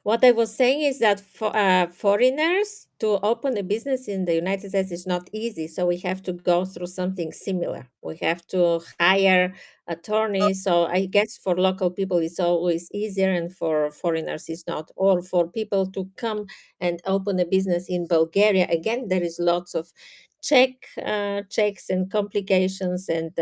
Speaker 2: What I was saying is that for foreigners to open a business in the United States is not easy. So we have to go through something similar. We have to hire attorneys. So I guess for local people it's always easier, and for foreigners it's not. Or for people to come and open a business in Bulgaria, again there is lots of checks and complications and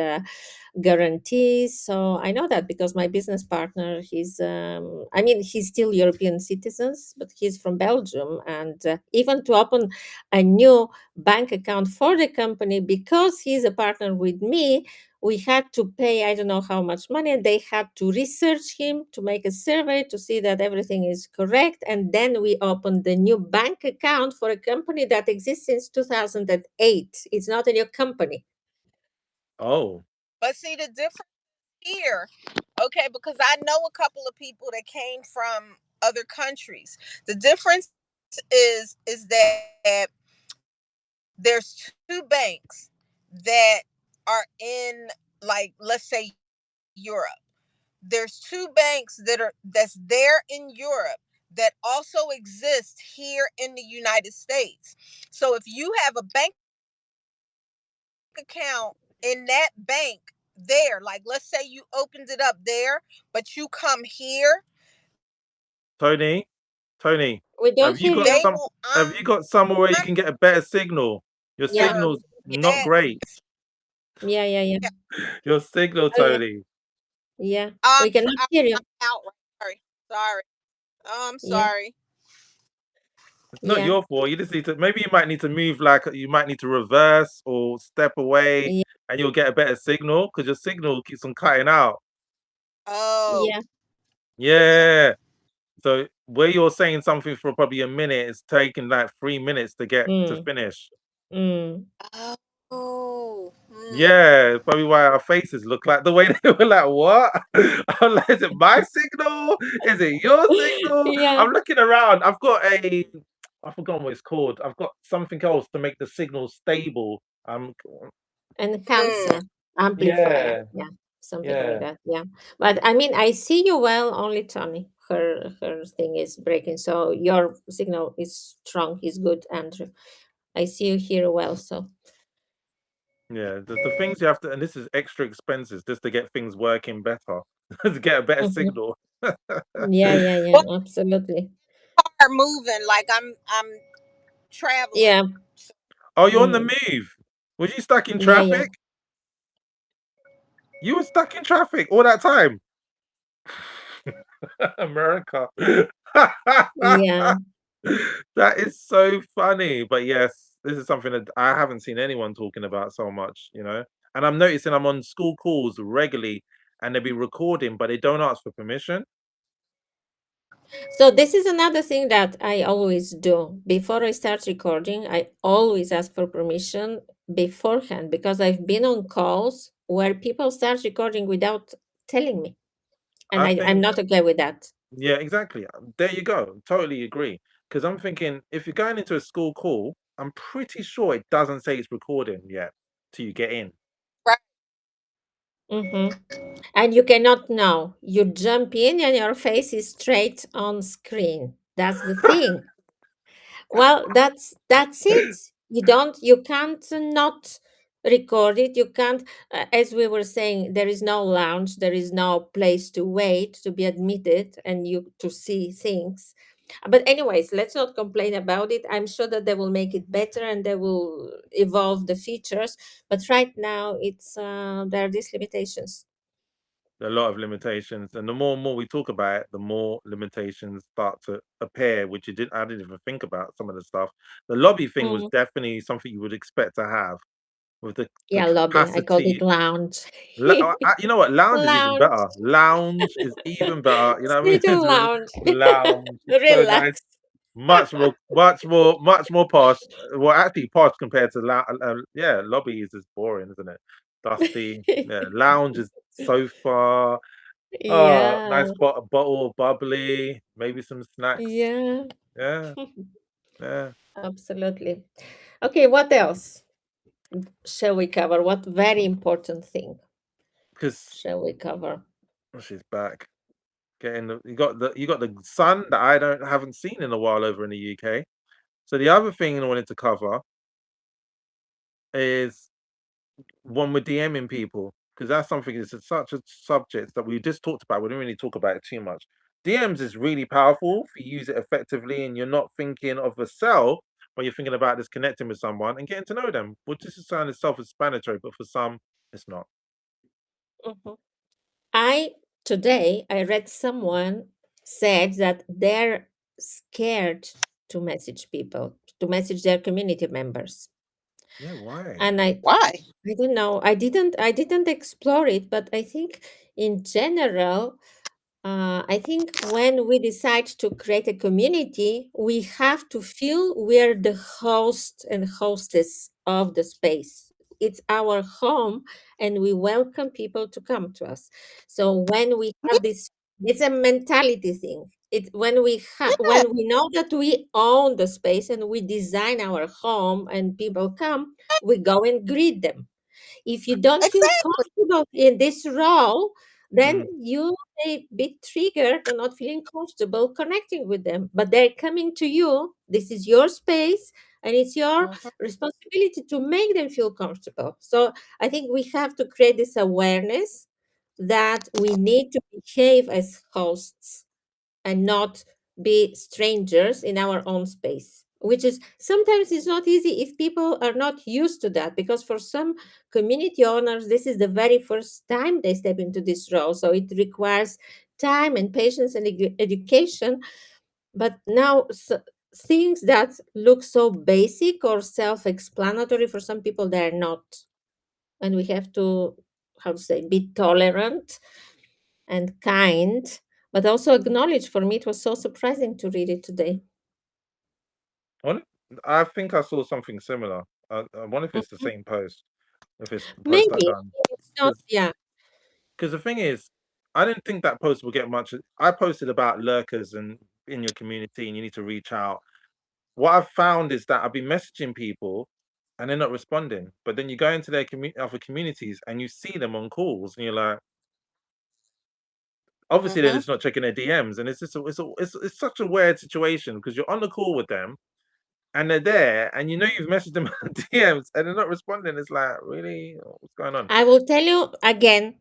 Speaker 2: guarantees. So I know that because my business partner, I mean, he's still European citizens, but he's from Belgium. And even to open a new bank account for the company, because he's a partner with me, we had to pay, I don't know how much money, and they had to research him to make a survey to see that everything is correct. And then we opened the new bank account for a company that exists since 2008. It's not a new company.
Speaker 1: Oh,
Speaker 3: but see the difference here, okay? Because I know a couple of people that came from other countries. The difference is that there's two banks that are in, like let's say Europe. There's two banks that's there in Europe that also exist here in the United States. So if you have a bank account in that bank there, like let's say you opened it up there, but you come here,
Speaker 1: Tony, Tony,
Speaker 2: We don't
Speaker 1: have you
Speaker 2: hear
Speaker 3: they
Speaker 1: got
Speaker 2: you.
Speaker 3: will
Speaker 1: some? Have you got somewhere where you can get a better signal? Your
Speaker 2: Yeah.
Speaker 3: honor
Speaker 1: signal's not
Speaker 3: that.
Speaker 1: great.
Speaker 2: Yeah, yeah, yeah.
Speaker 1: Your signal,
Speaker 2: Oh, yeah.
Speaker 1: Tony.
Speaker 2: Yeah. We
Speaker 3: I'm
Speaker 2: cannot hear you.
Speaker 3: out. Sorry. Oh, I'm
Speaker 2: Yeah.
Speaker 3: sorry.
Speaker 1: It's not
Speaker 2: Yeah.
Speaker 1: your fault. You just need to. Maybe you might need to move. Like you might need to reverse or step away,
Speaker 2: Yeah.
Speaker 1: and you'll get a better signal because your signal keeps on cutting out.
Speaker 3: Oh,
Speaker 2: Yeah.
Speaker 1: Yeah. So where you're saying something for probably a minute, it's taking like 3 minutes to get to
Speaker 2: Mm.
Speaker 1: finish.
Speaker 2: Mm.
Speaker 3: oh, hmm.
Speaker 1: Yeah, probably why our faces look like the way they were like, what? I'm like, is it my signal? Is it your signal?
Speaker 2: Yeah.
Speaker 1: I'm looking around. I've got I forgot what it's called. I've got something else to make the signal stable.
Speaker 3: Mm.
Speaker 2: Enhancer, amplifier.
Speaker 1: Yeah,
Speaker 2: Yeah. Something like
Speaker 1: yeah,
Speaker 2: that. Yeah. But I mean, I see you well, only Tony. Her thing is breaking. So your signal is strong, is good, Andrew. I see you here well. So
Speaker 1: yeah. The things you have to, and this is extra expenses just to get things working better, to get a better
Speaker 2: mhm.
Speaker 1: signal.
Speaker 2: Yeah, yeah, yeah.
Speaker 3: Well,
Speaker 2: Absolutely.
Speaker 3: are moving like I'm traveling.
Speaker 2: Yeah.
Speaker 3: So,
Speaker 1: Oh, you're on the
Speaker 2: Mm.
Speaker 1: move. Was you stuck in
Speaker 2: Yeah, yeah.
Speaker 1: traffic? You were stuck in traffic all that time. America.
Speaker 2: Yeah.
Speaker 1: That is so funny. But yes, this is something that I haven't seen anyone talking about so much, you know. And I'm noticing I'm on school calls regularly and they be recording, but they don't ask for permission.
Speaker 2: So this is another thing that I always do. Before I start recording, I always ask for permission beforehand because I've been on calls where people start recording without telling me. And
Speaker 1: I
Speaker 2: I'm
Speaker 1: think,
Speaker 2: not okay with that.
Speaker 1: yeah, exactly. There you go. Totally agree. Because I'm thinking if you're going into a school call, I'm pretty sure it doesn't say it's recording yet till you get in.
Speaker 3: right.
Speaker 2: Mm-hmm. And you cannot know. You jump in and your face is straight on screen. That's the thing. Well, that's it. You can't not record it. You can't, as we were saying, there is no lounge, there is no place to wait to be admitted and you to see things. But anyways, let's not complain about it. I'm sure that they will make it better and they will evolve the features. But right now, it's there are these limitations.
Speaker 1: A lot of limitations, and the more and more we talk about it, the more limitations start to appear, which I didn't even think about some of the stuff. The lobby thing was
Speaker 2: Mm,
Speaker 1: definitely something you would expect to have with the
Speaker 2: yeah, lobby. I called it
Speaker 1: capacity.
Speaker 2: lounge.
Speaker 1: You know what? Lounge is even
Speaker 2: Lounge.
Speaker 1: better. Lounge is even better. You know what I mean?
Speaker 2: Sit and lounge.
Speaker 1: Lounge. It's so nice.
Speaker 2: Relax.
Speaker 1: Much more posh. Well, actually, posh compared to yeah, lobby is just boring, isn't it? Dusty. Yeah, lounge is sofa. Oh,
Speaker 2: Yeah,
Speaker 1: nice bottle of bubbly, maybe some snacks.
Speaker 2: yeah,
Speaker 1: Yeah, yeah.
Speaker 2: absolutely. Okay, what else shall we cover? What very important thing
Speaker 1: Because
Speaker 2: shall we cover?
Speaker 1: she's back. You got the sun that I don't haven't seen in a while over in the UK. So the other thing I wanted to cover is one with DMing people because that's something that's such a subject that we just talked about. We didn't really talk about it too much. DMs is really powerful if you use it effectively and you're not thinking of a sell when you're thinking about just connecting with someone and getting to know them. Which just sounds self-explanatory, but for some, it's not.
Speaker 2: Mhm. I Today I read someone said that they're scared to message people, to message their community members.
Speaker 1: Yeah, why?
Speaker 2: And
Speaker 3: Why?
Speaker 2: I don't know. I didn't explore it, but I think in general, I think when we decide to create a community, we have to feel we're the host and hostess of the space. It's our home, and we welcome people to come to us. So when we have this, it's a mentality thing. It
Speaker 3: Yeah,
Speaker 2: when we know that we own the space and we design our home, and people come, we go and greet them. If you don't feel
Speaker 3: exactly.
Speaker 2: comfortable in this role, then
Speaker 1: Mm,
Speaker 2: you may be triggered or not feeling comfortable connecting with them. But they're coming to you. This is your space, and it's your
Speaker 3: Mhm.
Speaker 2: responsibility to make them feel comfortable. So I think we have to create this awareness that we need to behave as hosts and not be strangers in our own space, which is sometimes it's not easy if people are not used to that, because for some community owners this is the very first time they step into this role, so it requires time and patience and education. But now things that look so basic or self-explanatory for some people, they're not. And we have to, how to say, be tolerant and kind, but also acknowledge. For me, it was so surprising to read it today.
Speaker 1: Well, I think I saw something similar. I wonder if it's the
Speaker 2: Mhm.
Speaker 1: same post, if it's the post I
Speaker 2: Maybe
Speaker 1: done.
Speaker 2: it's not. Yeah.
Speaker 1: Because the thing is, I didn't think that post would get much. I posted about lurkers and in your community, and you need to reach out. What I've found is that I've been messaging people, and they're not responding. But then you go into their other communities, and you see them on calls, and you're like, obviously they're
Speaker 3: Mm-hmm.
Speaker 1: just not checking their DMs, and it's such a weird situation because you're on the call with them, and they're there, and you know you've messaged them on DMs, and they're not responding. It's like, really, what's going on?
Speaker 2: I will tell you again,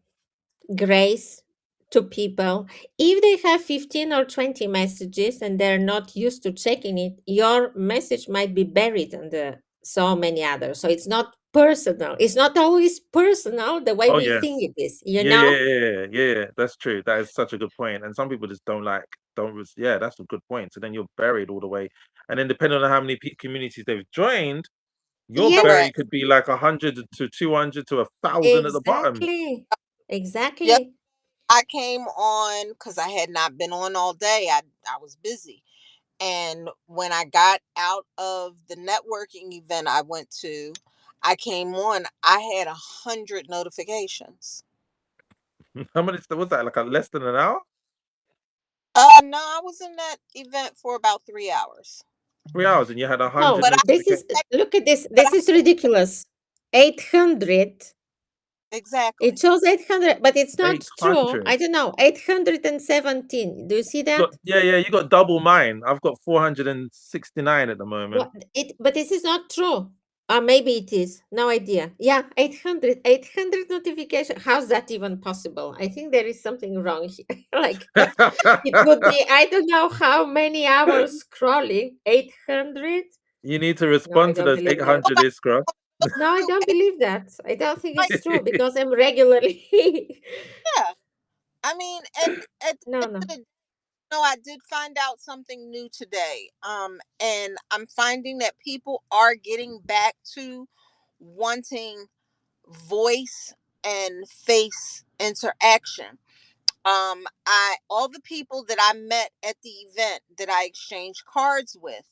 Speaker 2: grace to people. If they have 15 or 20 messages and they're not used to checking it, your message might be buried under so many others. So it's not personal. It's not always personal the way
Speaker 1: Oh
Speaker 2: we think
Speaker 1: yes.
Speaker 2: it is, you
Speaker 1: Yeah, yeah,
Speaker 2: know?
Speaker 1: yeah, yeah, yeah, yeah, that's true. That is such a good point. And some people just yeah, that's a good point. So then you're buried all the way. And then depending on how many communities they've joined, your
Speaker 2: Yes,
Speaker 1: bury
Speaker 3: Correct.
Speaker 1: could be like 100 to 200 to 1,000 at the bottom.
Speaker 2: exactly.
Speaker 3: Yep.
Speaker 2: Exactly.
Speaker 3: I came on because I had not been on all day. I was busy. And when I got out of the networking event I went to, I came on, I had 100 notifications.
Speaker 1: How many was that? Like a less than an hour?
Speaker 3: No, I was in that event for about 3 hours.
Speaker 1: 3 hours, and you had 100
Speaker 2: No,
Speaker 3: But
Speaker 2: this is,
Speaker 1: notifications.
Speaker 2: look at this.
Speaker 3: but
Speaker 2: This is ridiculous. 800. It
Speaker 3: exactly.
Speaker 2: shows 800, but it's not true.
Speaker 1: 800.
Speaker 2: I don't know. 817. Do you see
Speaker 1: Got
Speaker 2: that?
Speaker 1: yeah, yeah. You got double mine. I've got 469 at the moment.
Speaker 2: What it but this is not true. Maybe it is. No idea. Yeah, 800 notification. How's that even possible? I think there is something wrong here. Like it would be, I don't know how many hours scrolling. 800?
Speaker 1: You need to
Speaker 2: No, I
Speaker 1: respond to
Speaker 2: don't
Speaker 1: those
Speaker 2: believe that.
Speaker 1: 800 Iskra.
Speaker 2: No, I don't believe that. I don't think
Speaker 3: Like,
Speaker 2: it's true because I'm regularly.
Speaker 3: yeah. I mean, and at the
Speaker 2: No,
Speaker 3: end
Speaker 2: no.
Speaker 3: of the day, no, I did find out something new today. And I'm finding that people are getting back to wanting voice and face interaction. I all the people that I met at the event that I exchanged cards with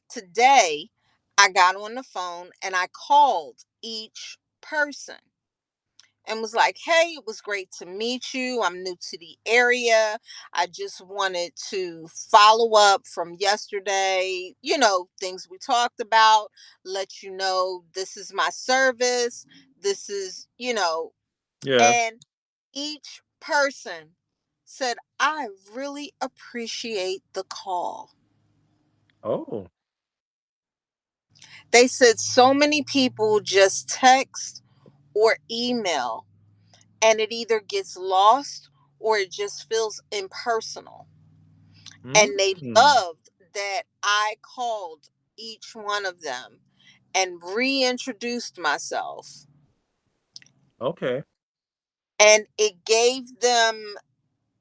Speaker 3: today, I got on the phone and I called each person and was like, "Hey, it was great to meet you. I'm new to the area. I just wanted to follow up from yesterday, things we talked about, let you know this is my service. This is,
Speaker 1: Yeah.
Speaker 3: and each person said, I really appreciate the call.
Speaker 1: Oh.
Speaker 3: They said so many people just text or email, and it either gets lost or it just feels impersonal. And they
Speaker 1: Mm.
Speaker 3: loved that I called each one of them and reintroduced myself.
Speaker 1: Okay.
Speaker 3: And it gave them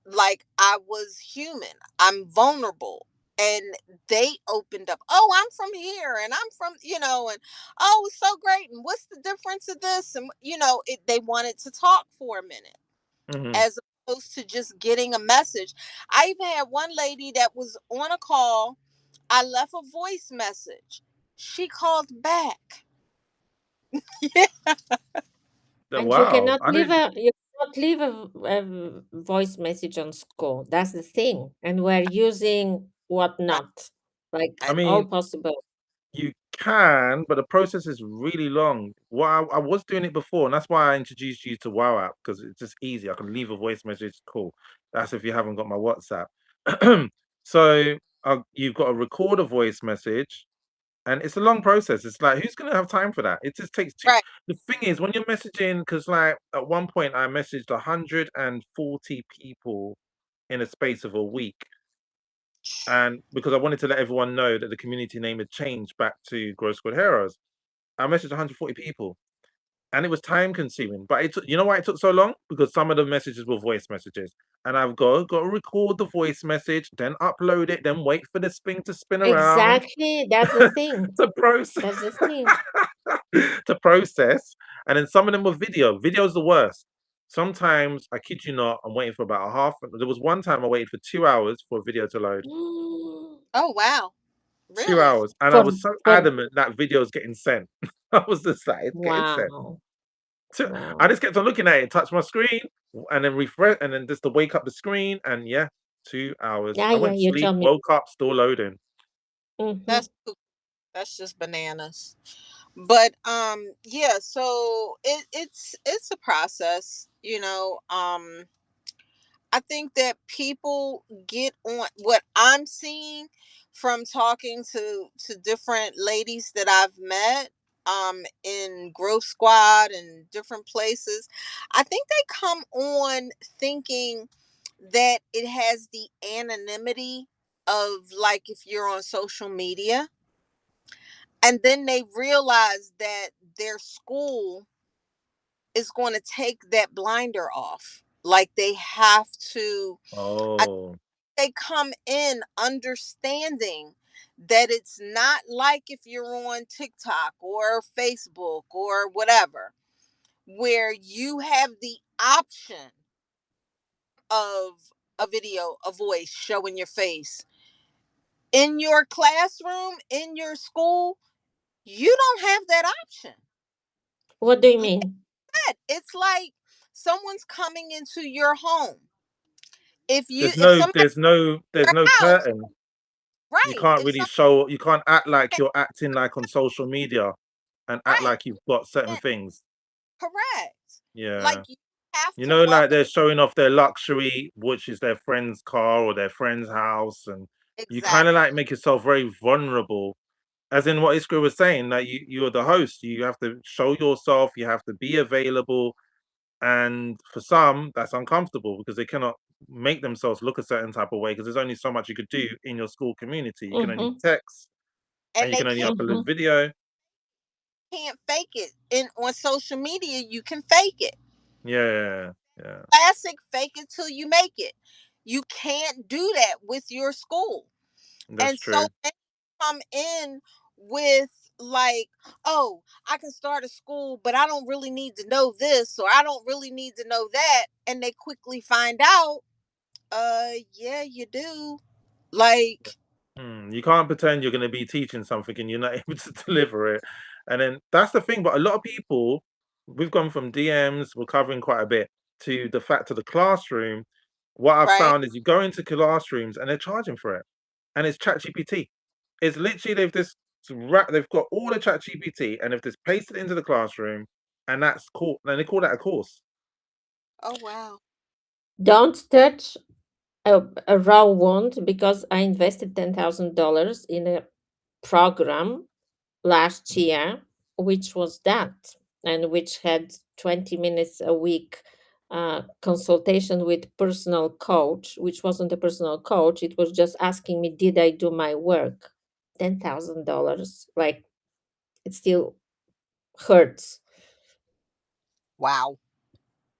Speaker 3: like I was human. I'm vulnerable. And they opened up. Oh, I'm from here, and I'm from, and oh, it's so great. And what's the difference of this? And they wanted to talk for a minute,
Speaker 1: Hmm.
Speaker 3: as opposed to just getting a message. I even had one lady that was on a call. I left a voice message. She called back. Yeah.
Speaker 2: And
Speaker 1: Wow. I didn't.
Speaker 2: you cannot leave a voice message on school. That's the thing. And we're using whatnot, like
Speaker 1: I
Speaker 3: I
Speaker 2: all
Speaker 1: mean,
Speaker 2: possible.
Speaker 1: you can, but the process is really long. I was doing it before, and that's why I introduced you to Wow app because it's just easy. I can leave a voice message. Cool. That's if you haven't got my WhatsApp. So you've got to record a voice message, and it's a long process. It's like who's gonna have time for that? It just takes two.
Speaker 3: right.
Speaker 1: The thing is, when you're messaging, because like at one point I messaged 140 people in a space of a week, and because I wanted to let everyone know that the community name had changed back to Growth Squad Heroes, I messaged 140 people. and it was time consuming. But it took, you know why it took so long? Because some of the messages were voice messages, and I've got to record the voice message, then upload it, then wait for the thing to spin around
Speaker 2: Exactly. That's the thing.
Speaker 1: to process
Speaker 2: That's the thing.
Speaker 1: to process. And then some of them were video. Video's the worst. Sometimes, I kid you not, I'm waiting for about a half. There was one time I waited for 2 hours for a video to load.
Speaker 3: Oh, wow.
Speaker 1: Two
Speaker 3: Really?
Speaker 1: hours, and I
Speaker 2: For
Speaker 1: was so
Speaker 2: for
Speaker 1: adamant that video is getting sent. I was just like, it's getting sent.
Speaker 2: wow.
Speaker 1: So I
Speaker 2: Wow.
Speaker 1: just kept on looking at it, touch my screen, and then refresh, and then just to wake up the screen, and yeah, 2 hours.
Speaker 2: Yeah,
Speaker 1: I
Speaker 2: yeah,
Speaker 1: went to
Speaker 2: you
Speaker 1: sleep,
Speaker 2: told me.
Speaker 1: woke up, still loading.
Speaker 2: Mhm.
Speaker 3: That's that's just bananas. But yeah, so it's a process, you know. I think that people get on what I'm seeing from talking to different ladies that I've met in Growth Squad and different places. I think they come on thinking that it has the anonymity of like if you're on social media, and then they realize that their school is going to take that blinder off. Like they have to, I,
Speaker 1: Oh,
Speaker 3: they come in understanding that it's not like if you're on TikTok or Facebook or whatever, where you have the option of a video, a voice showing your face. In your classroom, in your school, you don't have that option.
Speaker 2: What do you
Speaker 3: Like
Speaker 2: mean?
Speaker 3: that, it's like someone's coming into your home. If
Speaker 1: there's no,
Speaker 3: somebody
Speaker 1: there's no,
Speaker 3: in
Speaker 1: there's
Speaker 3: your
Speaker 1: no
Speaker 3: house,
Speaker 1: curtain. You
Speaker 3: right?
Speaker 1: can't
Speaker 3: If
Speaker 1: really
Speaker 3: somebody
Speaker 1: show. You can't act like you're acting like on social media, and act
Speaker 3: right,
Speaker 1: like you've got certain
Speaker 3: yeah,
Speaker 1: things.
Speaker 3: correct. Like
Speaker 1: Yeah.
Speaker 3: you have
Speaker 1: You
Speaker 3: to
Speaker 1: know, like
Speaker 3: welcome
Speaker 1: they're showing off their luxury, which is their friend's car or their friend's house, and you kind of
Speaker 3: exactly.
Speaker 1: like make yourself very vulnerable. As in what Iskra was saying, that you're the host, you have to show yourself, you have to be available, and for some, that's uncomfortable because they cannot make themselves look a certain type of way because there's only so much you could do in your school community. You can only
Speaker 2: Mhm.
Speaker 1: text and
Speaker 3: And
Speaker 1: you
Speaker 3: they
Speaker 1: can only upload
Speaker 2: Mhm.
Speaker 1: video.
Speaker 3: can't fake it. In on social media, you can fake it.
Speaker 1: Yeah, yeah,
Speaker 3: Classic, fake it till you make it. You can't do that with your school.
Speaker 1: that's
Speaker 3: And so
Speaker 1: true.
Speaker 3: many come in with like, oh, I can start a school, but I don't really need to know this or I don't really need to know that. And they quickly find out, yeah, you do. Like,
Speaker 1: You can't pretend you're going to be teaching something and you're not able to deliver it. And then that's the thing. But a lot of people, we've gone from DMs, we're covering quite a bit, to the fact of the classroom. What I've
Speaker 3: right?
Speaker 1: found is you go into classrooms and they're charging for it, and it's ChatGPT. It's literally they've got all the ChatGPT and they've just pasted it into the classroom, and that's cool. And they call that a course.
Speaker 3: Oh wow.
Speaker 2: Don't touch a raw wound because I invested $10,000 in a program last year, which was that, and which had 20 minutes a week consultation with personal coach, which wasn't a personal coach. It was just asking me, did I do my work? $10,000. Like, it still hurts.
Speaker 3: Wow.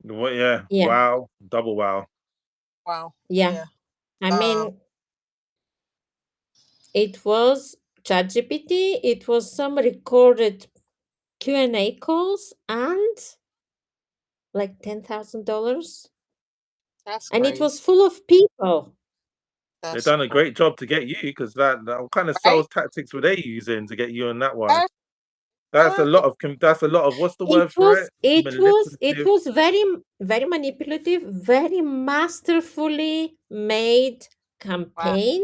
Speaker 1: What? Yeah.
Speaker 2: Yeah.
Speaker 1: Wow. Double wow.
Speaker 3: Wow.
Speaker 2: Yeah.
Speaker 3: Yeah.
Speaker 2: I
Speaker 3: Um,
Speaker 2: mean, it was ChatGPT, it was some recorded Q&A calls, and like $10,000.
Speaker 3: that's
Speaker 2: And it
Speaker 3: crazy.
Speaker 2: was full of people.
Speaker 1: They've
Speaker 3: That's
Speaker 1: done a
Speaker 3: crazy.
Speaker 1: great job to get you because that what kind of
Speaker 3: Right?
Speaker 1: sales tactics were they using to get you on that one?
Speaker 3: That's
Speaker 1: That's a
Speaker 3: it.
Speaker 1: lot of that's a lot of what's the
Speaker 2: It
Speaker 1: word for
Speaker 2: was
Speaker 1: it?
Speaker 2: it was it
Speaker 1: Manipulative.
Speaker 2: was very manipulative, very masterfully made
Speaker 3: Wow.
Speaker 2: campaign,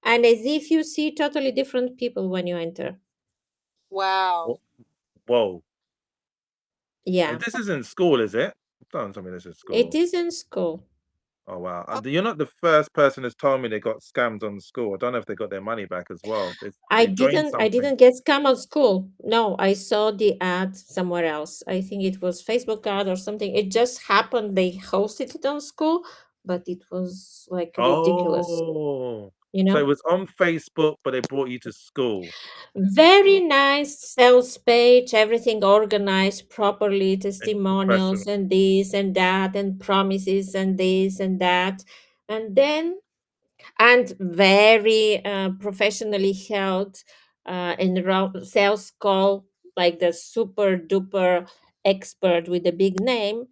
Speaker 2: and as if you see totally different people when you enter.
Speaker 3: Wow.
Speaker 1: Wh- Whoa.
Speaker 2: Yeah,
Speaker 1: This isn't school, is it? Don't tell me this is
Speaker 2: it
Speaker 1: school.
Speaker 2: is in school.
Speaker 1: Oh wow.
Speaker 3: Oh,
Speaker 1: You're not the first person that's told me they got scammed on school. I don't know if they got their money back as well.
Speaker 2: I
Speaker 1: They joined
Speaker 2: didn't I
Speaker 1: something.
Speaker 2: didn't get scam at school. No, I saw the ad somewhere else. I think it was Facebook ad or something. It just happened they hosted it on school, but it was like ridiculous.
Speaker 1: Oh.
Speaker 2: you
Speaker 1: So
Speaker 2: know.
Speaker 1: it was on Facebook, but they brought you to school.
Speaker 2: Very nice sales page, everything organized properly,
Speaker 1: And
Speaker 2: testimonials
Speaker 1: professional.
Speaker 2: and this and that, and promises and this and that. And then, and very professionally held sales call, like the super duper expert with a big name.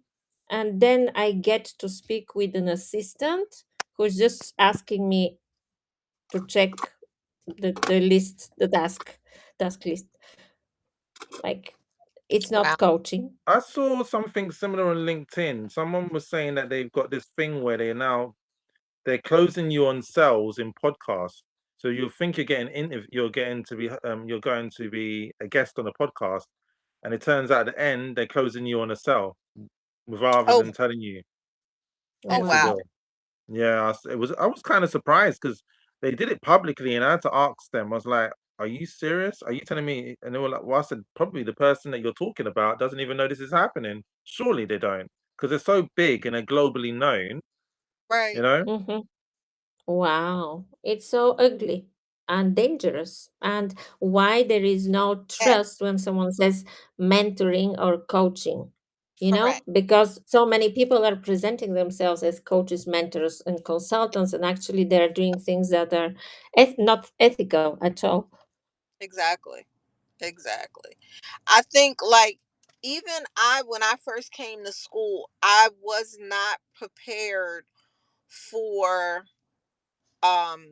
Speaker 2: And then I get to speak with an assistant who's just asking me to check the list, the task list. Like, it's
Speaker 3: Wow.
Speaker 2: not coaching.
Speaker 1: I saw something similar on LinkedIn. Someone was saying that they've got this thing where they're closing you on sales in podcasts. So you think you're getting to be you're going to be a guest on a podcast, and it turns out at the end they're closing you on a sell rather
Speaker 3: Oh,
Speaker 1: than telling you
Speaker 3: oh
Speaker 1: what to
Speaker 3: wow.
Speaker 2: Wow.
Speaker 1: do. Yeah, I was kind of surprised because they did it publicly, and I had to ask them. I was like, "Are you serious? Are you telling me?" And they were like, "Well," I said, "Probably the person that you're talking about doesn't even know this is happening. Surely they don't, because they're so big and they're globally known, you
Speaker 3: Right.
Speaker 1: know."
Speaker 2: Hmm. Wow. It's so ugly and dangerous. And why there is no
Speaker 3: Yes,
Speaker 2: trust when someone says mentoring or coaching,
Speaker 3: correct.
Speaker 2: because so many people are presenting themselves as coaches, mentors, and consultants, and actually they're doing things that are not ethical at all.
Speaker 3: Exactly. Exactly. I think like even I when I first came to school, I was not prepared for um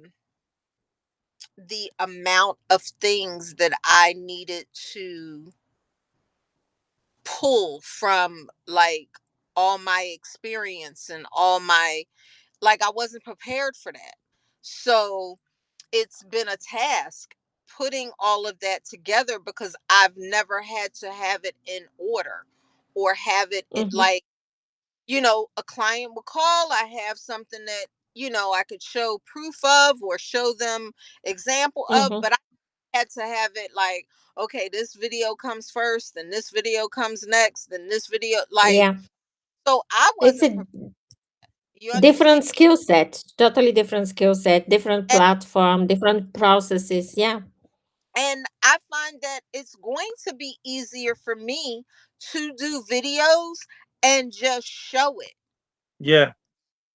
Speaker 3: the amount of things that I needed to pull from like all my experience and all my like I wasn't prepared for that. So it's been a task putting all of that together because I've never had to have it in order or have it
Speaker 2: Hmm.
Speaker 3: like, a client would call, I have something that, I could show proof of or show them example of,
Speaker 2: Hmm.
Speaker 3: but I had to have it like, okay, this video comes first, then this video comes next, then this video like
Speaker 2: Yeah.
Speaker 3: so I
Speaker 2: It's
Speaker 3: wasn't
Speaker 2: a
Speaker 3: you understand?
Speaker 2: different skill set, totally different skill set, different
Speaker 3: And
Speaker 2: platform, different processes. Yeah.
Speaker 3: and I find that it's going to be easier for me to do videos and just show it.
Speaker 1: Yeah,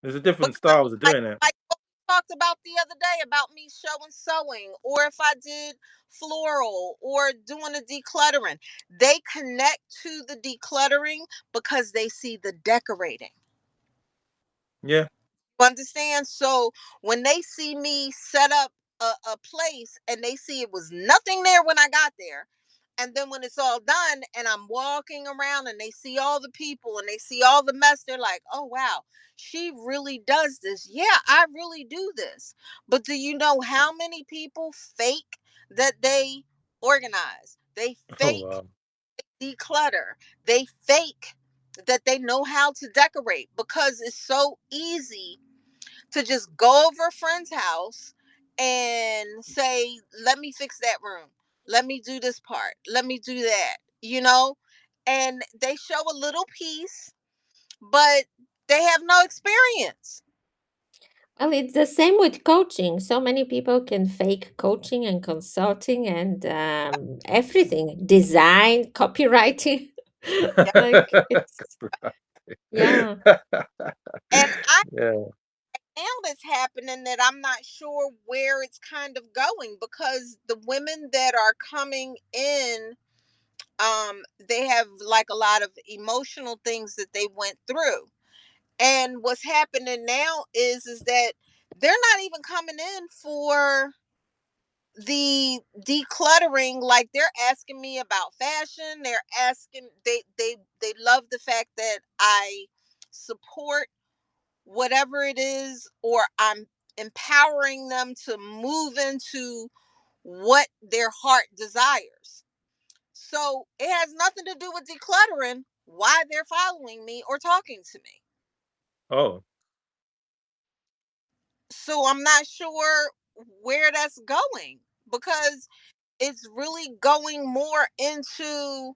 Speaker 1: there's a different
Speaker 3: Because
Speaker 1: styles of
Speaker 3: like
Speaker 1: doing it.
Speaker 3: like what we talked about the other day about me showing sewing, or if I did floral or doing a decluttering, they connect to the decluttering because they see the decorating.
Speaker 1: Yeah.
Speaker 3: Understand? So when they see me set up a place and they see it was nothing there when I got there, and then when it's all done and I'm walking around and they see all the people and they see all the mess, they're like, oh wow, she really does this. Yeah, I really do this. But do you know how many people fake that they organize? They
Speaker 1: Oh
Speaker 3: fake
Speaker 1: wow.
Speaker 3: declutter. They fake that they know how to decorate because it's so easy to just go over a friend's house and say, let me fix that room. Let me do this part. Let me do that, And they show a little piece, but they have no experience.
Speaker 2: Well, it's the same with coaching. So many people can fake coaching and consulting and everything, design, copywriting.
Speaker 3: Yeah.
Speaker 2: Like, it's, yeah.
Speaker 3: And I
Speaker 1: Yeah.
Speaker 3: now that's happening that I'm not sure where it's kind of going because the women that are coming in, they have like a lot of emotional things that they went through. And what's happening now is that they're not even coming in for the decluttering. Like they're asking me about fashion. They're asking they love the fact that I support whatever it is, or I'm empowering them to move into what their heart desires. So it has nothing to do with decluttering why they're following me or talking to me.
Speaker 1: Oh.
Speaker 3: So I'm not sure where that's going because it's really going more into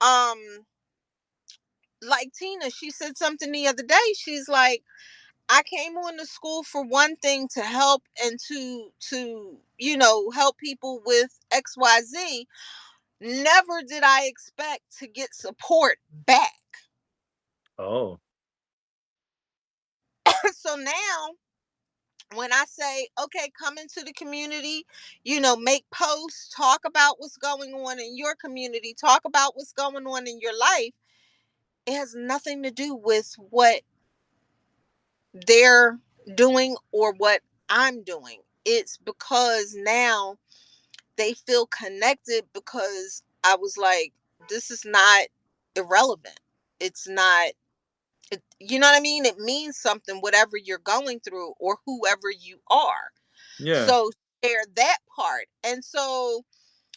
Speaker 3: um like Tina, she said something the other day. She's like, I came on to school for one thing, to help and to help people with XYZ. Never did I expect to get support back.
Speaker 1: Oh,
Speaker 3: So now when I say, okay, come into the community, make posts, talk about what's going on in your community, talk about what's going on in your life, it has nothing to do with what they're doing or what I'm doing. It's because now they feel connected, because I was like, this is not irrelevant. It's not, you know what I mean? It means something, whatever you're going through or whoever you are.
Speaker 1: yeah.
Speaker 3: So share that part. And so,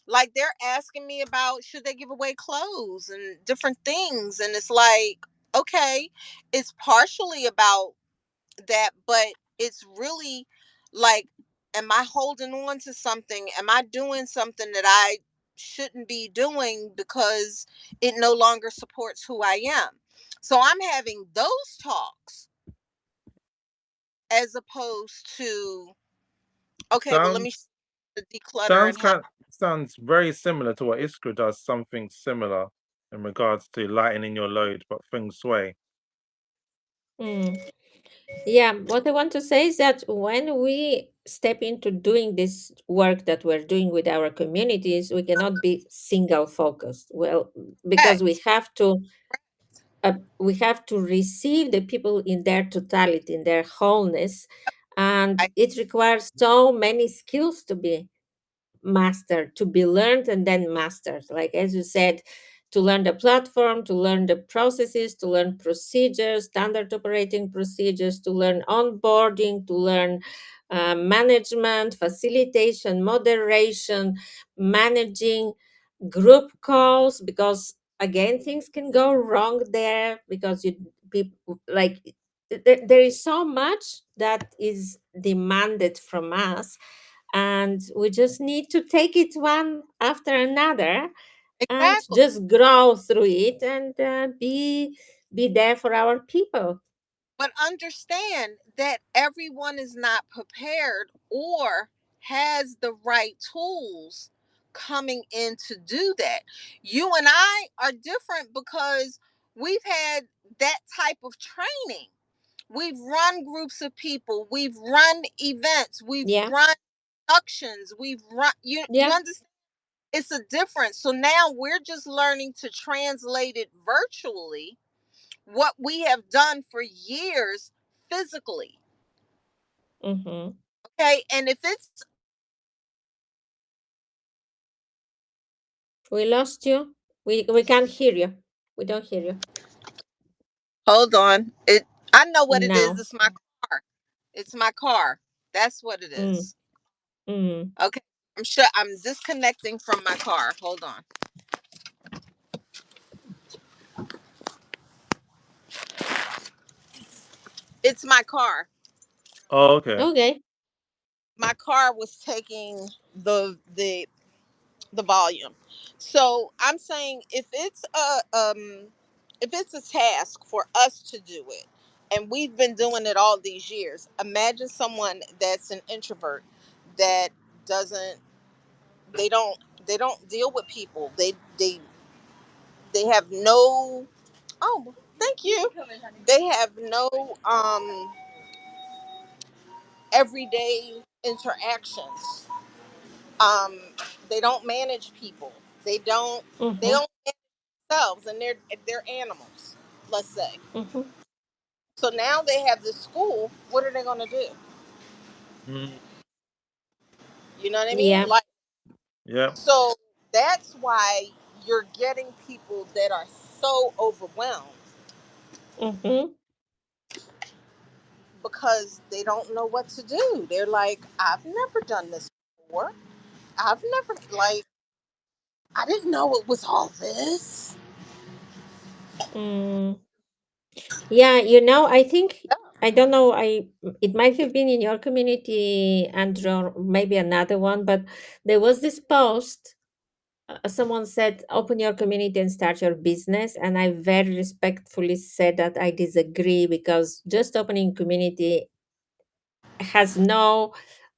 Speaker 3: like, they're asking me about should they give away clothes and different things. And it's like, okay, it's partially about that, but it's really like, am I holding on to something? Am I doing something that I shouldn't be doing because it no longer supports who I am? So I'm having those talks as opposed to, okay, well, let me
Speaker 1: Sounds
Speaker 3: declutter
Speaker 1: sounds
Speaker 3: and how.
Speaker 1: kind sounds very similar to what Iskra does, something similar in regards to lightening your load, but feng shui.
Speaker 2: Mm. Yeah, what I want to say is that when we step into doing this work that we're doing with our communities, we cannot be single focused. Well, because
Speaker 3: Correct.
Speaker 2: we have to receive the people in their totality, in their wholeness, and
Speaker 3: I,
Speaker 2: it requires so many skills to be mastered, to be learned and then mastered. Like as you said, to learn the platform, to learn the processes, to learn procedures, standard operating procedures, to learn onboarding, to learn management, facilitation, moderation, managing group calls, because again things can go wrong there, because you people like there is so much that is demanded from us, and we just need to take it one after another and
Speaker 3: exactly.
Speaker 2: just grow through it and be there for our people.
Speaker 3: But understand that everyone is not prepared or has the right tools coming in to do that. You and I are different because we've had that type of training. We've run groups of people, we've run events, we've
Speaker 2: Yeah,
Speaker 3: run productions, we've run, you
Speaker 2: yeah.
Speaker 3: understand? It's a difference. So now we're just learning to translate it virtually, what we have done for years physically.
Speaker 2: Hmm.
Speaker 3: Okay. And if it's,
Speaker 2: We lost you. We can't hear you. We don't hear you
Speaker 3: hold on, I know what it is.
Speaker 2: now.
Speaker 3: It's my car. It's my car. That's what it
Speaker 2: Mm,
Speaker 3: is.
Speaker 2: mm,
Speaker 3: Okay. I'm disconnecting from my car. Hold on. It's my car.
Speaker 1: Oh, okay.
Speaker 2: okay.
Speaker 3: My car was taking the volume. So I'm saying, if it's a task for us to do it, and we've been doing it all these years, imagine someone that's an introvert, that doesn't they don't they don't deal with people. They have no, oh, thank you. They have no everyday interactions. Um they don't manage people. They don't they
Speaker 2: Mm-hmm,
Speaker 3: don't themselves, and they're animals, let's say.
Speaker 2: mm-hmm.
Speaker 3: So now they have this school. What are they going to do?
Speaker 1: Mm,
Speaker 3: You know what I mean?
Speaker 2: Yeah.
Speaker 3: Like,
Speaker 1: yeah.
Speaker 3: so that's why you're getting people that are so overwhelmed,
Speaker 2: Mm-hmm.
Speaker 3: because they don't know what to do. They're like, I've never done this before. I've never, like, I didn't know it was all this.
Speaker 2: Mm. Yeah, I think, I don't know, it might have been in your community, Andrew, or maybe another one, but there was this post someone said, open your community and start your business. And I very respectfully said that I disagree, because just opening community has no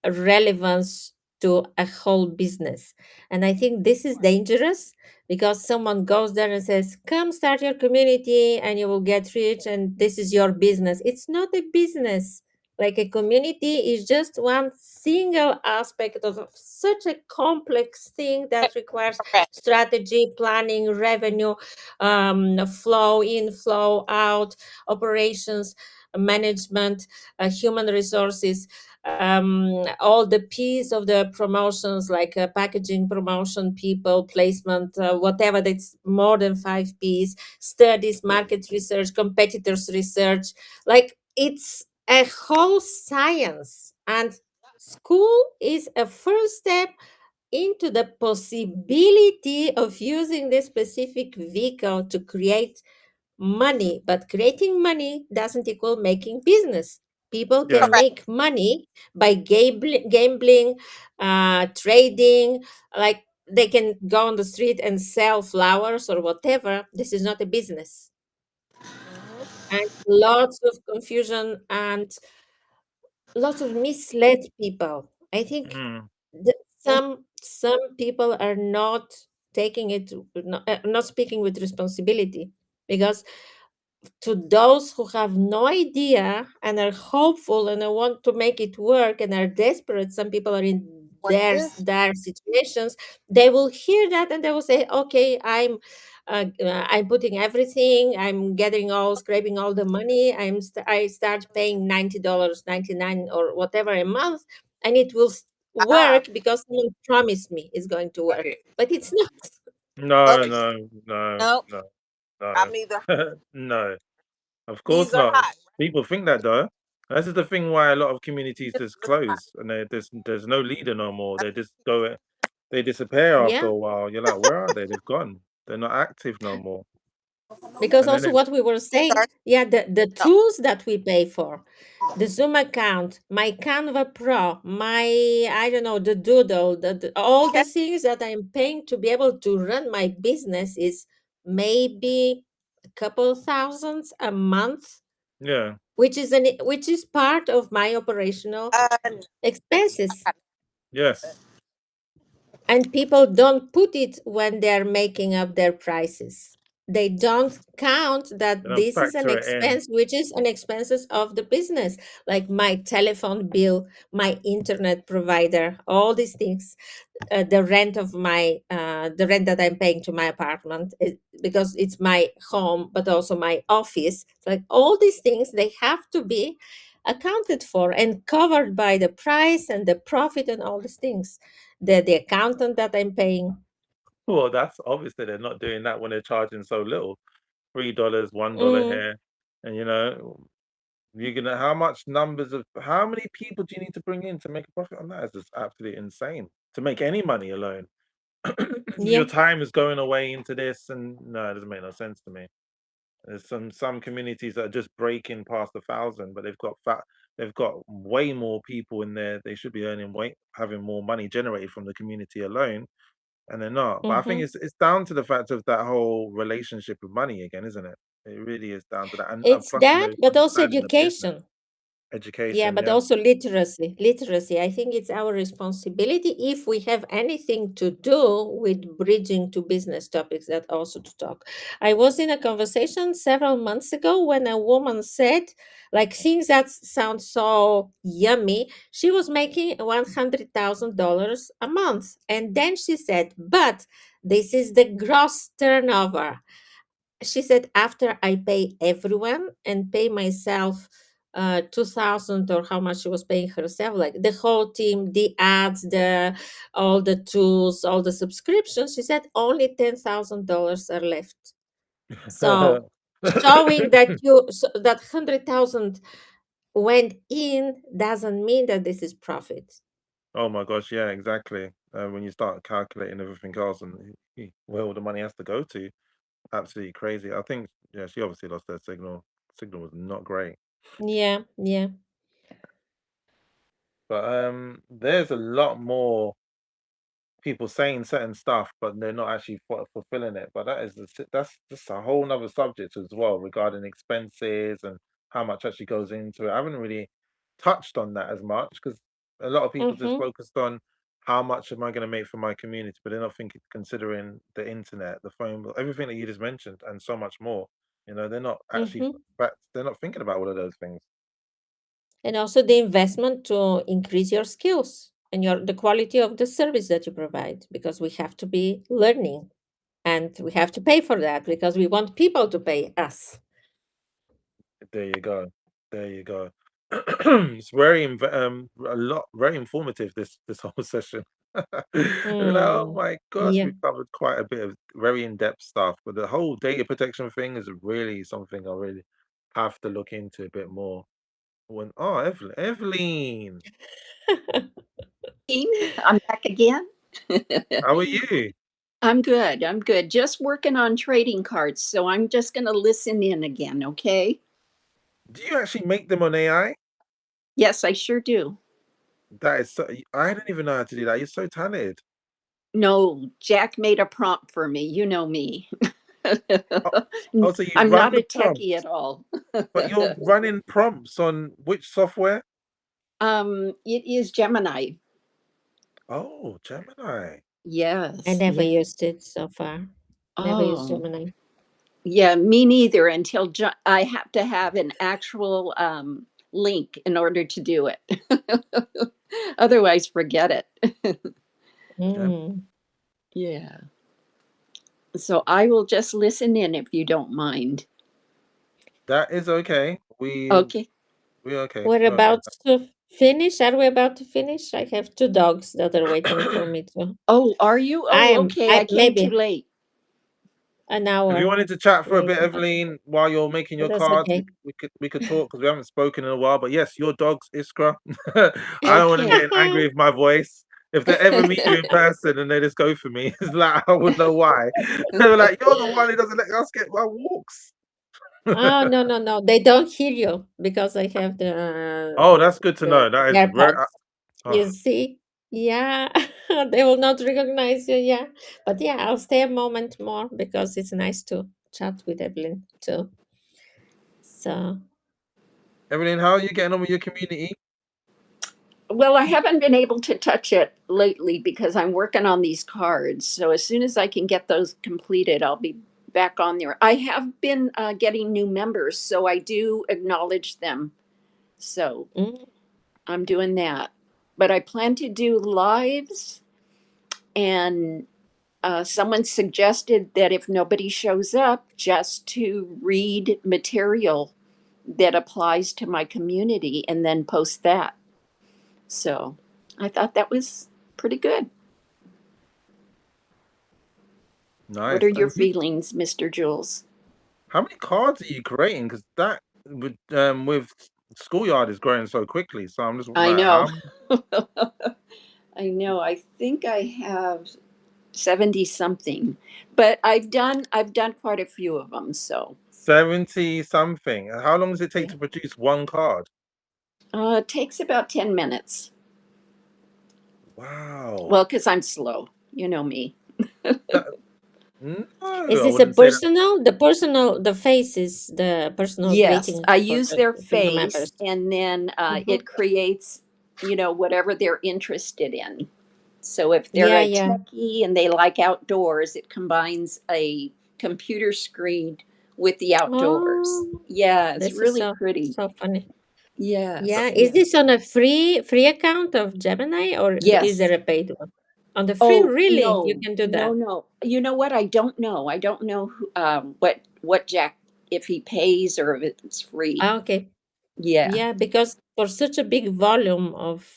Speaker 2: relevance to a whole business. And I think this is dangerous, because someone goes there and says, come start your community and you will get rich and this is your business. It's not a business. Like, a community is just one single aspect of such a complex thing that requires
Speaker 3: Correct.
Speaker 2: strategy, planning, revenue, flow in, flow out, operations, management, human resources, all the piece of the promotions, like packaging, promotion, people, placement, whatever. That's more than 5 P's: studies, market research, competitors research. Like, it's a whole science, and Skool is a first step into the possibility of using this specific vehicle to create money. But creating money doesn't equal making business. People
Speaker 1: Yeah.
Speaker 2: can
Speaker 3: Correct.
Speaker 2: make money by gambling, trading. Like, they can go on the street and sell flowers or whatever. This is not a business.
Speaker 3: Mhm.
Speaker 2: And lots of confusion and lots of misled people. I think
Speaker 1: Mm.
Speaker 2: some people are not taking it, not speaking with responsibility, because to those who have no idea and are hopeful and want to make it work and are desperate, some people are in
Speaker 3: What is?
Speaker 2: dire situations. They will hear that and they will say, okay, I'm putting everything, I'm getting all, scraping all the money, I start paying $90, 99 or whatever a month, and it will
Speaker 3: Ah,
Speaker 2: work because someone promised me it's going to work, but it's not.
Speaker 3: well,
Speaker 1: No, no, no,
Speaker 3: no,
Speaker 1: no,
Speaker 3: I'm
Speaker 1: no.
Speaker 3: neither.
Speaker 1: No, of course
Speaker 3: Neither
Speaker 1: not.
Speaker 3: hot.
Speaker 1: People think that though. This is the thing why a lot of communities just
Speaker 3: Neither hot.
Speaker 1: close and there's no leader no more. They just go, they disappear after
Speaker 2: Yeah.
Speaker 1: a while. You're like, where are they? They've gone. They're not active no more.
Speaker 2: Because
Speaker 1: And then
Speaker 2: also
Speaker 1: it's
Speaker 2: what we were saying,
Speaker 3: Sorry.
Speaker 2: yeah, the
Speaker 3: No.
Speaker 2: tools that we pay for, the Zoom account, my Canva Pro, my, I don't know, the Doodle, all
Speaker 3: Okay.
Speaker 2: the things that I'm paying to be able to run my business is maybe a couple thousands a month,
Speaker 1: yeah,
Speaker 2: which is part of my operational
Speaker 3: No,
Speaker 2: expenses.
Speaker 1: yes.
Speaker 2: And people don't put it when they're making up their prices. They don't count that
Speaker 1: They don't
Speaker 2: this is an
Speaker 1: factor it in.
Speaker 2: expense, which is an expenses of the business, like my telephone bill, my internet provider, all these things, the rent that I'm paying to my apartment, because it's my home, but also my office. Like, all these things, they have to be accounted for and covered by the price and the profit and all these things. The accountant that I'm paying.
Speaker 1: Well, that's obviously they're not doing that when they're charging so little. $3, $1
Speaker 2: Mm,
Speaker 1: here. And you're gonna how much numbers of how many people do you need to bring in to make a profit on that? It's just absolutely insane to make any money alone.
Speaker 2: yeah.
Speaker 1: Your time is going away into this, and no, it doesn't make no sense to me. There's some communities that are just breaking past 1,000, but they've got way more people in there. They should be earning way having more money generated from the community alone, and they're not. But I think
Speaker 2: Hmm.
Speaker 1: it's down to the fact of that whole relationship with money again, isn't it? It really is down to that, and
Speaker 2: It's
Speaker 1: plus
Speaker 2: that, but also
Speaker 1: understanding the business,
Speaker 2: education. Yeah,
Speaker 1: education.
Speaker 2: but
Speaker 1: Yeah.
Speaker 2: also literacy. Literacy. I think it's our responsibility, if we have anything to do with bridging to business topics, that also to talk. I was in a conversation several months ago when a woman said, like, things that sound so yummy. She was making $100,000 a month. And then she said, but this is the gross turnover. She said, after I pay everyone and pay myself 2000, or how much she was paying herself, like the whole team, the ads, the all the tools, all the subscriptions, she said only $10,000 are left. So showing that that 100,000 went in doesn't mean that this is profit.
Speaker 1: Oh my gosh, yeah, exactly. When you start calculating everything else and where all the money has to go to, absolutely crazy. I think, yeah, she obviously lost her signal. Signal was not great.
Speaker 2: Yeah, yeah.
Speaker 1: But there's a lot more people saying certain stuff, but they're not actually fulfilling it. But that's just a whole nother subject as well regarding expenses and how much actually goes into it. I haven't really touched on that as much because a lot of people just
Speaker 2: Mm-hmm.
Speaker 1: focused on how much am I going to make for my community, but they're not thinking, considering the internet, the phone bill, everything that you just mentioned, and so much more. They're not actually,
Speaker 2: Mm-hmm.
Speaker 1: they're not thinking about all of those things.
Speaker 2: And also the investment to increase your skills and the quality of the service that you provide, because we have to be learning and we have to pay for that because we want people to pay us.
Speaker 1: There you go. There you go. It's very informative, this whole session. Oh
Speaker 2: Mm,
Speaker 1: my gosh,
Speaker 2: yeah.
Speaker 1: we've covered quite a bit of very in-depth stuff, but the whole data protection thing is really something I really have to look into a bit more. Evelyn,
Speaker 4: I'm back again.
Speaker 1: how are you?
Speaker 4: I'm good. I'm good. Just working on trading cards. So I'm just going to listen in again. Okay.
Speaker 1: Do you actually make them on AI?
Speaker 4: Yes, I sure do.
Speaker 1: That is I don't even know how to do that. You're so talented.
Speaker 4: No, Jack made a prompt for me. You know me.
Speaker 1: Oh, oh, so you
Speaker 4: I'm
Speaker 1: run
Speaker 4: not
Speaker 1: the
Speaker 4: a techie
Speaker 1: prompts,
Speaker 4: at all.
Speaker 1: but you're running prompts on which software?
Speaker 4: It is Gemini.
Speaker 1: Oh, Gemini.
Speaker 2: I
Speaker 4: Yes.
Speaker 2: never
Speaker 4: Yeah.
Speaker 2: used it so far. Never used
Speaker 4: Oh,
Speaker 2: Gemini.
Speaker 4: yeah. Me neither. Until I have to have an actual link in order to do it. Otherwise, forget it.
Speaker 1: Gem
Speaker 2: Mm.
Speaker 4: Yeah. So I will just listen in if you don't mind.
Speaker 1: that is okay.
Speaker 4: Okay.
Speaker 1: We're okay.
Speaker 2: We're
Speaker 1: We're okay.
Speaker 2: about to finish. Are we about to finish? I have two dogs that are waiting for me to.
Speaker 4: Oh, are you?
Speaker 2: I
Speaker 4: Oh,
Speaker 2: am.
Speaker 4: okay.
Speaker 2: I
Speaker 4: I came too
Speaker 2: maybe
Speaker 4: late.
Speaker 2: an
Speaker 1: If you
Speaker 2: hour
Speaker 1: wanted to chat for a bit,
Speaker 2: later,
Speaker 1: Evelyn, while you're making
Speaker 2: but
Speaker 1: your
Speaker 2: that's
Speaker 1: cards,
Speaker 2: okay.
Speaker 1: we could talk because we haven't spoken in a while. But yes, your dogs, Iskra. I don't want them
Speaker 4: Okay.
Speaker 1: getting angry with my voice. If they ever meet you in person and they just go for me, it's like I would know why. They were like, "You're the one who doesn't let us get our walks."
Speaker 2: Oh, no, no, no. They don't hear you because I have
Speaker 1: Oh, that's good to
Speaker 2: the
Speaker 1: know. That is very.
Speaker 2: AirPods.
Speaker 1: Oh,
Speaker 2: You see? Yeah. They will not recognize you. Yeah. But yeah, I'll stay a moment more because it's nice to chat with Evelyn too. So,
Speaker 1: Evelyn, how are you getting on with your community?
Speaker 4: Well, I haven't been able to touch it lately because I'm working on these cards. So as soon as I can get those completed, I'll be back on there. I have been getting new members, so I do acknowledge them. So
Speaker 2: mm,
Speaker 4: I'm doing that. But I plan to do lives, and someone suggested that if nobody shows up, just to read material that applies to my community and then post that. So I thought that was pretty good. What are
Speaker 1: Nice.
Speaker 4: your feelings, Mr. Jules?
Speaker 1: How many cards are you creating? Because that with Schoolyard is growing so quickly. So I'm just
Speaker 4: I
Speaker 1: like,
Speaker 4: know.
Speaker 1: how many?
Speaker 4: I know. I think I have 70 something. But I've done quite a few of them, so
Speaker 1: 70 something. And how long does it take
Speaker 4: yeah.
Speaker 1: to produce one card?
Speaker 4: It takes about 10 minutes.
Speaker 1: Wow.
Speaker 4: Well, because I'm slow. You know me.
Speaker 1: That no,
Speaker 2: is
Speaker 1: I
Speaker 2: this a
Speaker 1: wouldn't say that.
Speaker 2: the face is the personal
Speaker 4: Yes, I
Speaker 2: greetings
Speaker 4: use their
Speaker 2: for the members?
Speaker 4: face, and then
Speaker 2: Mhm.
Speaker 4: it creates, whatever they're interested in. So if they're
Speaker 2: Yeah,
Speaker 4: a
Speaker 2: yeah.
Speaker 4: techie and they like outdoors, it combines a computer screen with the outdoors.
Speaker 2: Oh,
Speaker 4: Yeah, it's
Speaker 2: this is
Speaker 4: really
Speaker 2: so
Speaker 4: pretty.
Speaker 2: so funny. Yeah,
Speaker 4: Yes,
Speaker 2: is
Speaker 4: yes.
Speaker 2: this on a free account of Gemini or is there
Speaker 4: Yes.
Speaker 2: a paid one? On the free,
Speaker 4: Oh,
Speaker 2: really? You
Speaker 4: no,
Speaker 2: can do
Speaker 4: no,
Speaker 2: that?
Speaker 4: no. You know what? I don't know. I don't know what Jack, if he pays or if it's free.
Speaker 2: Ah, okay.
Speaker 4: Yeah,
Speaker 2: Yeah, because for such a big volume of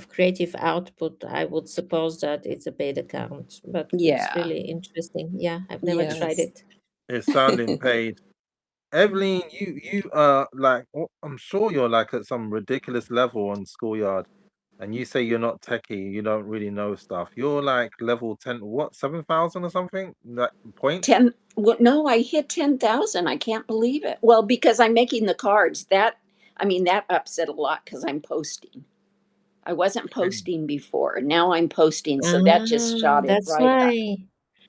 Speaker 2: creative output, I would suppose that it's a paid account, but it's
Speaker 4: yeah,
Speaker 2: really interesting. Yeah, I've never tried
Speaker 4: yes.
Speaker 2: it.
Speaker 1: It's sounding paid. Evelyn, you are like I'm sure you're like at some ridiculous level on Schoolyard, and you say you're not techie, you don't really know stuff. You're like level 10, what, 7,000 or something? Like points?
Speaker 4: 10, well, no, I hit 10,000. I can't believe it. Well, because I'm making the cards. That, I mean, that ups it a lot because I'm posting. I wasn't posting before. Now I'm posting, so that just shot it
Speaker 2: That's
Speaker 4: right up.
Speaker 2: why.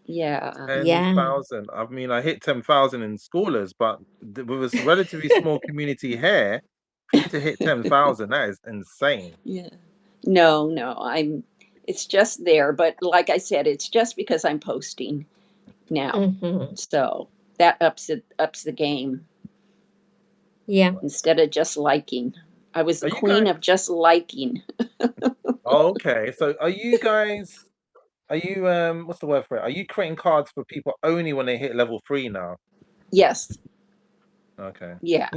Speaker 4: Yeah.
Speaker 2: Yeah.
Speaker 1: 10,000. I mean, I hit 10,000 in schoolers, but with a relatively small community here, for you to hit 10,000, that is insane.
Speaker 4: Yeah. No, it's just there, but like I said, it's just because I'm posting now.
Speaker 2: Mhm.
Speaker 4: So that ups the game
Speaker 2: Yeah.
Speaker 4: instead of just liking. I was the
Speaker 1: Are you
Speaker 4: queen
Speaker 1: guys?
Speaker 4: of just liking.
Speaker 1: Oh, okay. So are you guys? Are you what's the word for it? Are you creating cards for people only when they hit level 3 now?
Speaker 4: Yes.
Speaker 1: Okay.
Speaker 4: Yeah.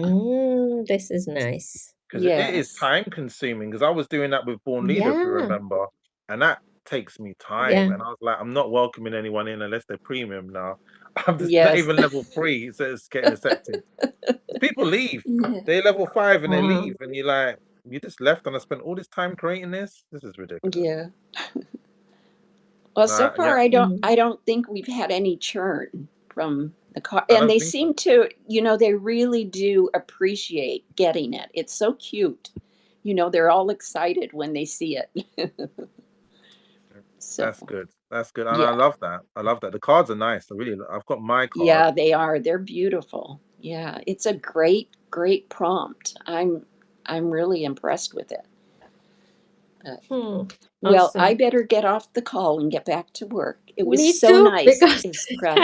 Speaker 2: This is nice.
Speaker 1: Because it is
Speaker 4: Yes.
Speaker 1: time consuming. Because I was doing that with Born Leader, if you
Speaker 2: Yeah.
Speaker 1: remember, and that takes me time.
Speaker 2: Yeah.
Speaker 1: And I was like, I'm not welcoming anyone in unless they're premium now. I'm just not
Speaker 4: Yes.
Speaker 1: even level 3, so it's getting accepted. People leave.
Speaker 4: Yeah.
Speaker 1: They're level 5 and they
Speaker 2: Wow.
Speaker 1: leave, and you're like, you just left and I spent all this time creating this. This is ridiculous.
Speaker 4: Yeah. Well, so
Speaker 1: Yeah,
Speaker 4: far
Speaker 2: Mhm.
Speaker 4: I don't think we've had any churn from the car,
Speaker 1: I
Speaker 4: and
Speaker 1: don't
Speaker 4: they
Speaker 1: think so.
Speaker 4: seem to, they really do appreciate getting it. It's so cute. They're all excited when they see it.
Speaker 1: That's
Speaker 4: So,
Speaker 1: good. That's good. And I
Speaker 4: yeah.
Speaker 1: love that. I love that. The cards are nice. I've got my card.
Speaker 4: Yeah, they are. They're beautiful. Yeah, it's a great, great prompt. I'm really impressed with it.
Speaker 2: Hmm.
Speaker 4: Well, I
Speaker 2: Awesome.
Speaker 4: better get off the call and get back to work. It was
Speaker 2: Me
Speaker 4: so
Speaker 2: too,
Speaker 4: nice,
Speaker 2: because
Speaker 4: Iskra.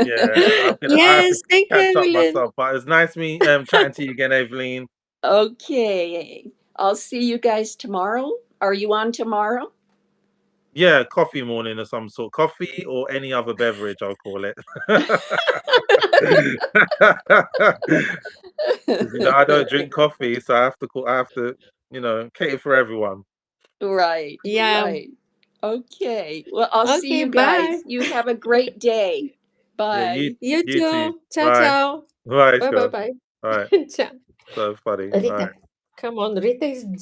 Speaker 1: Yeah, I have to
Speaker 2: yes, thank you,
Speaker 1: catch up
Speaker 2: Evelyn.
Speaker 1: myself. But it was nice me chatting to you again, Evelyn.
Speaker 4: Okay, I'll see you guys tomorrow. Are you on tomorrow?
Speaker 1: Yeah, coffee morning of some sort. Coffee or any other beverage, I'll call it. Because I don't drink coffee, so I have to, cater for everyone.
Speaker 4: Right,
Speaker 2: Yeah.
Speaker 4: right. Okay. Well, I'll see
Speaker 2: Okay,
Speaker 4: you
Speaker 2: bye.
Speaker 4: guys. You have a great day.
Speaker 1: Yeah,
Speaker 4: Bye.
Speaker 2: You
Speaker 1: you too.
Speaker 2: too. Ciao,
Speaker 1: Bye.
Speaker 2: ciao.
Speaker 1: Bye,
Speaker 2: Bye, bye,
Speaker 1: Scott.
Speaker 2: bye.
Speaker 1: All right.
Speaker 2: Ciao.
Speaker 1: So funny. All
Speaker 2: Rita,
Speaker 1: right.
Speaker 2: come on. Rita is jumping.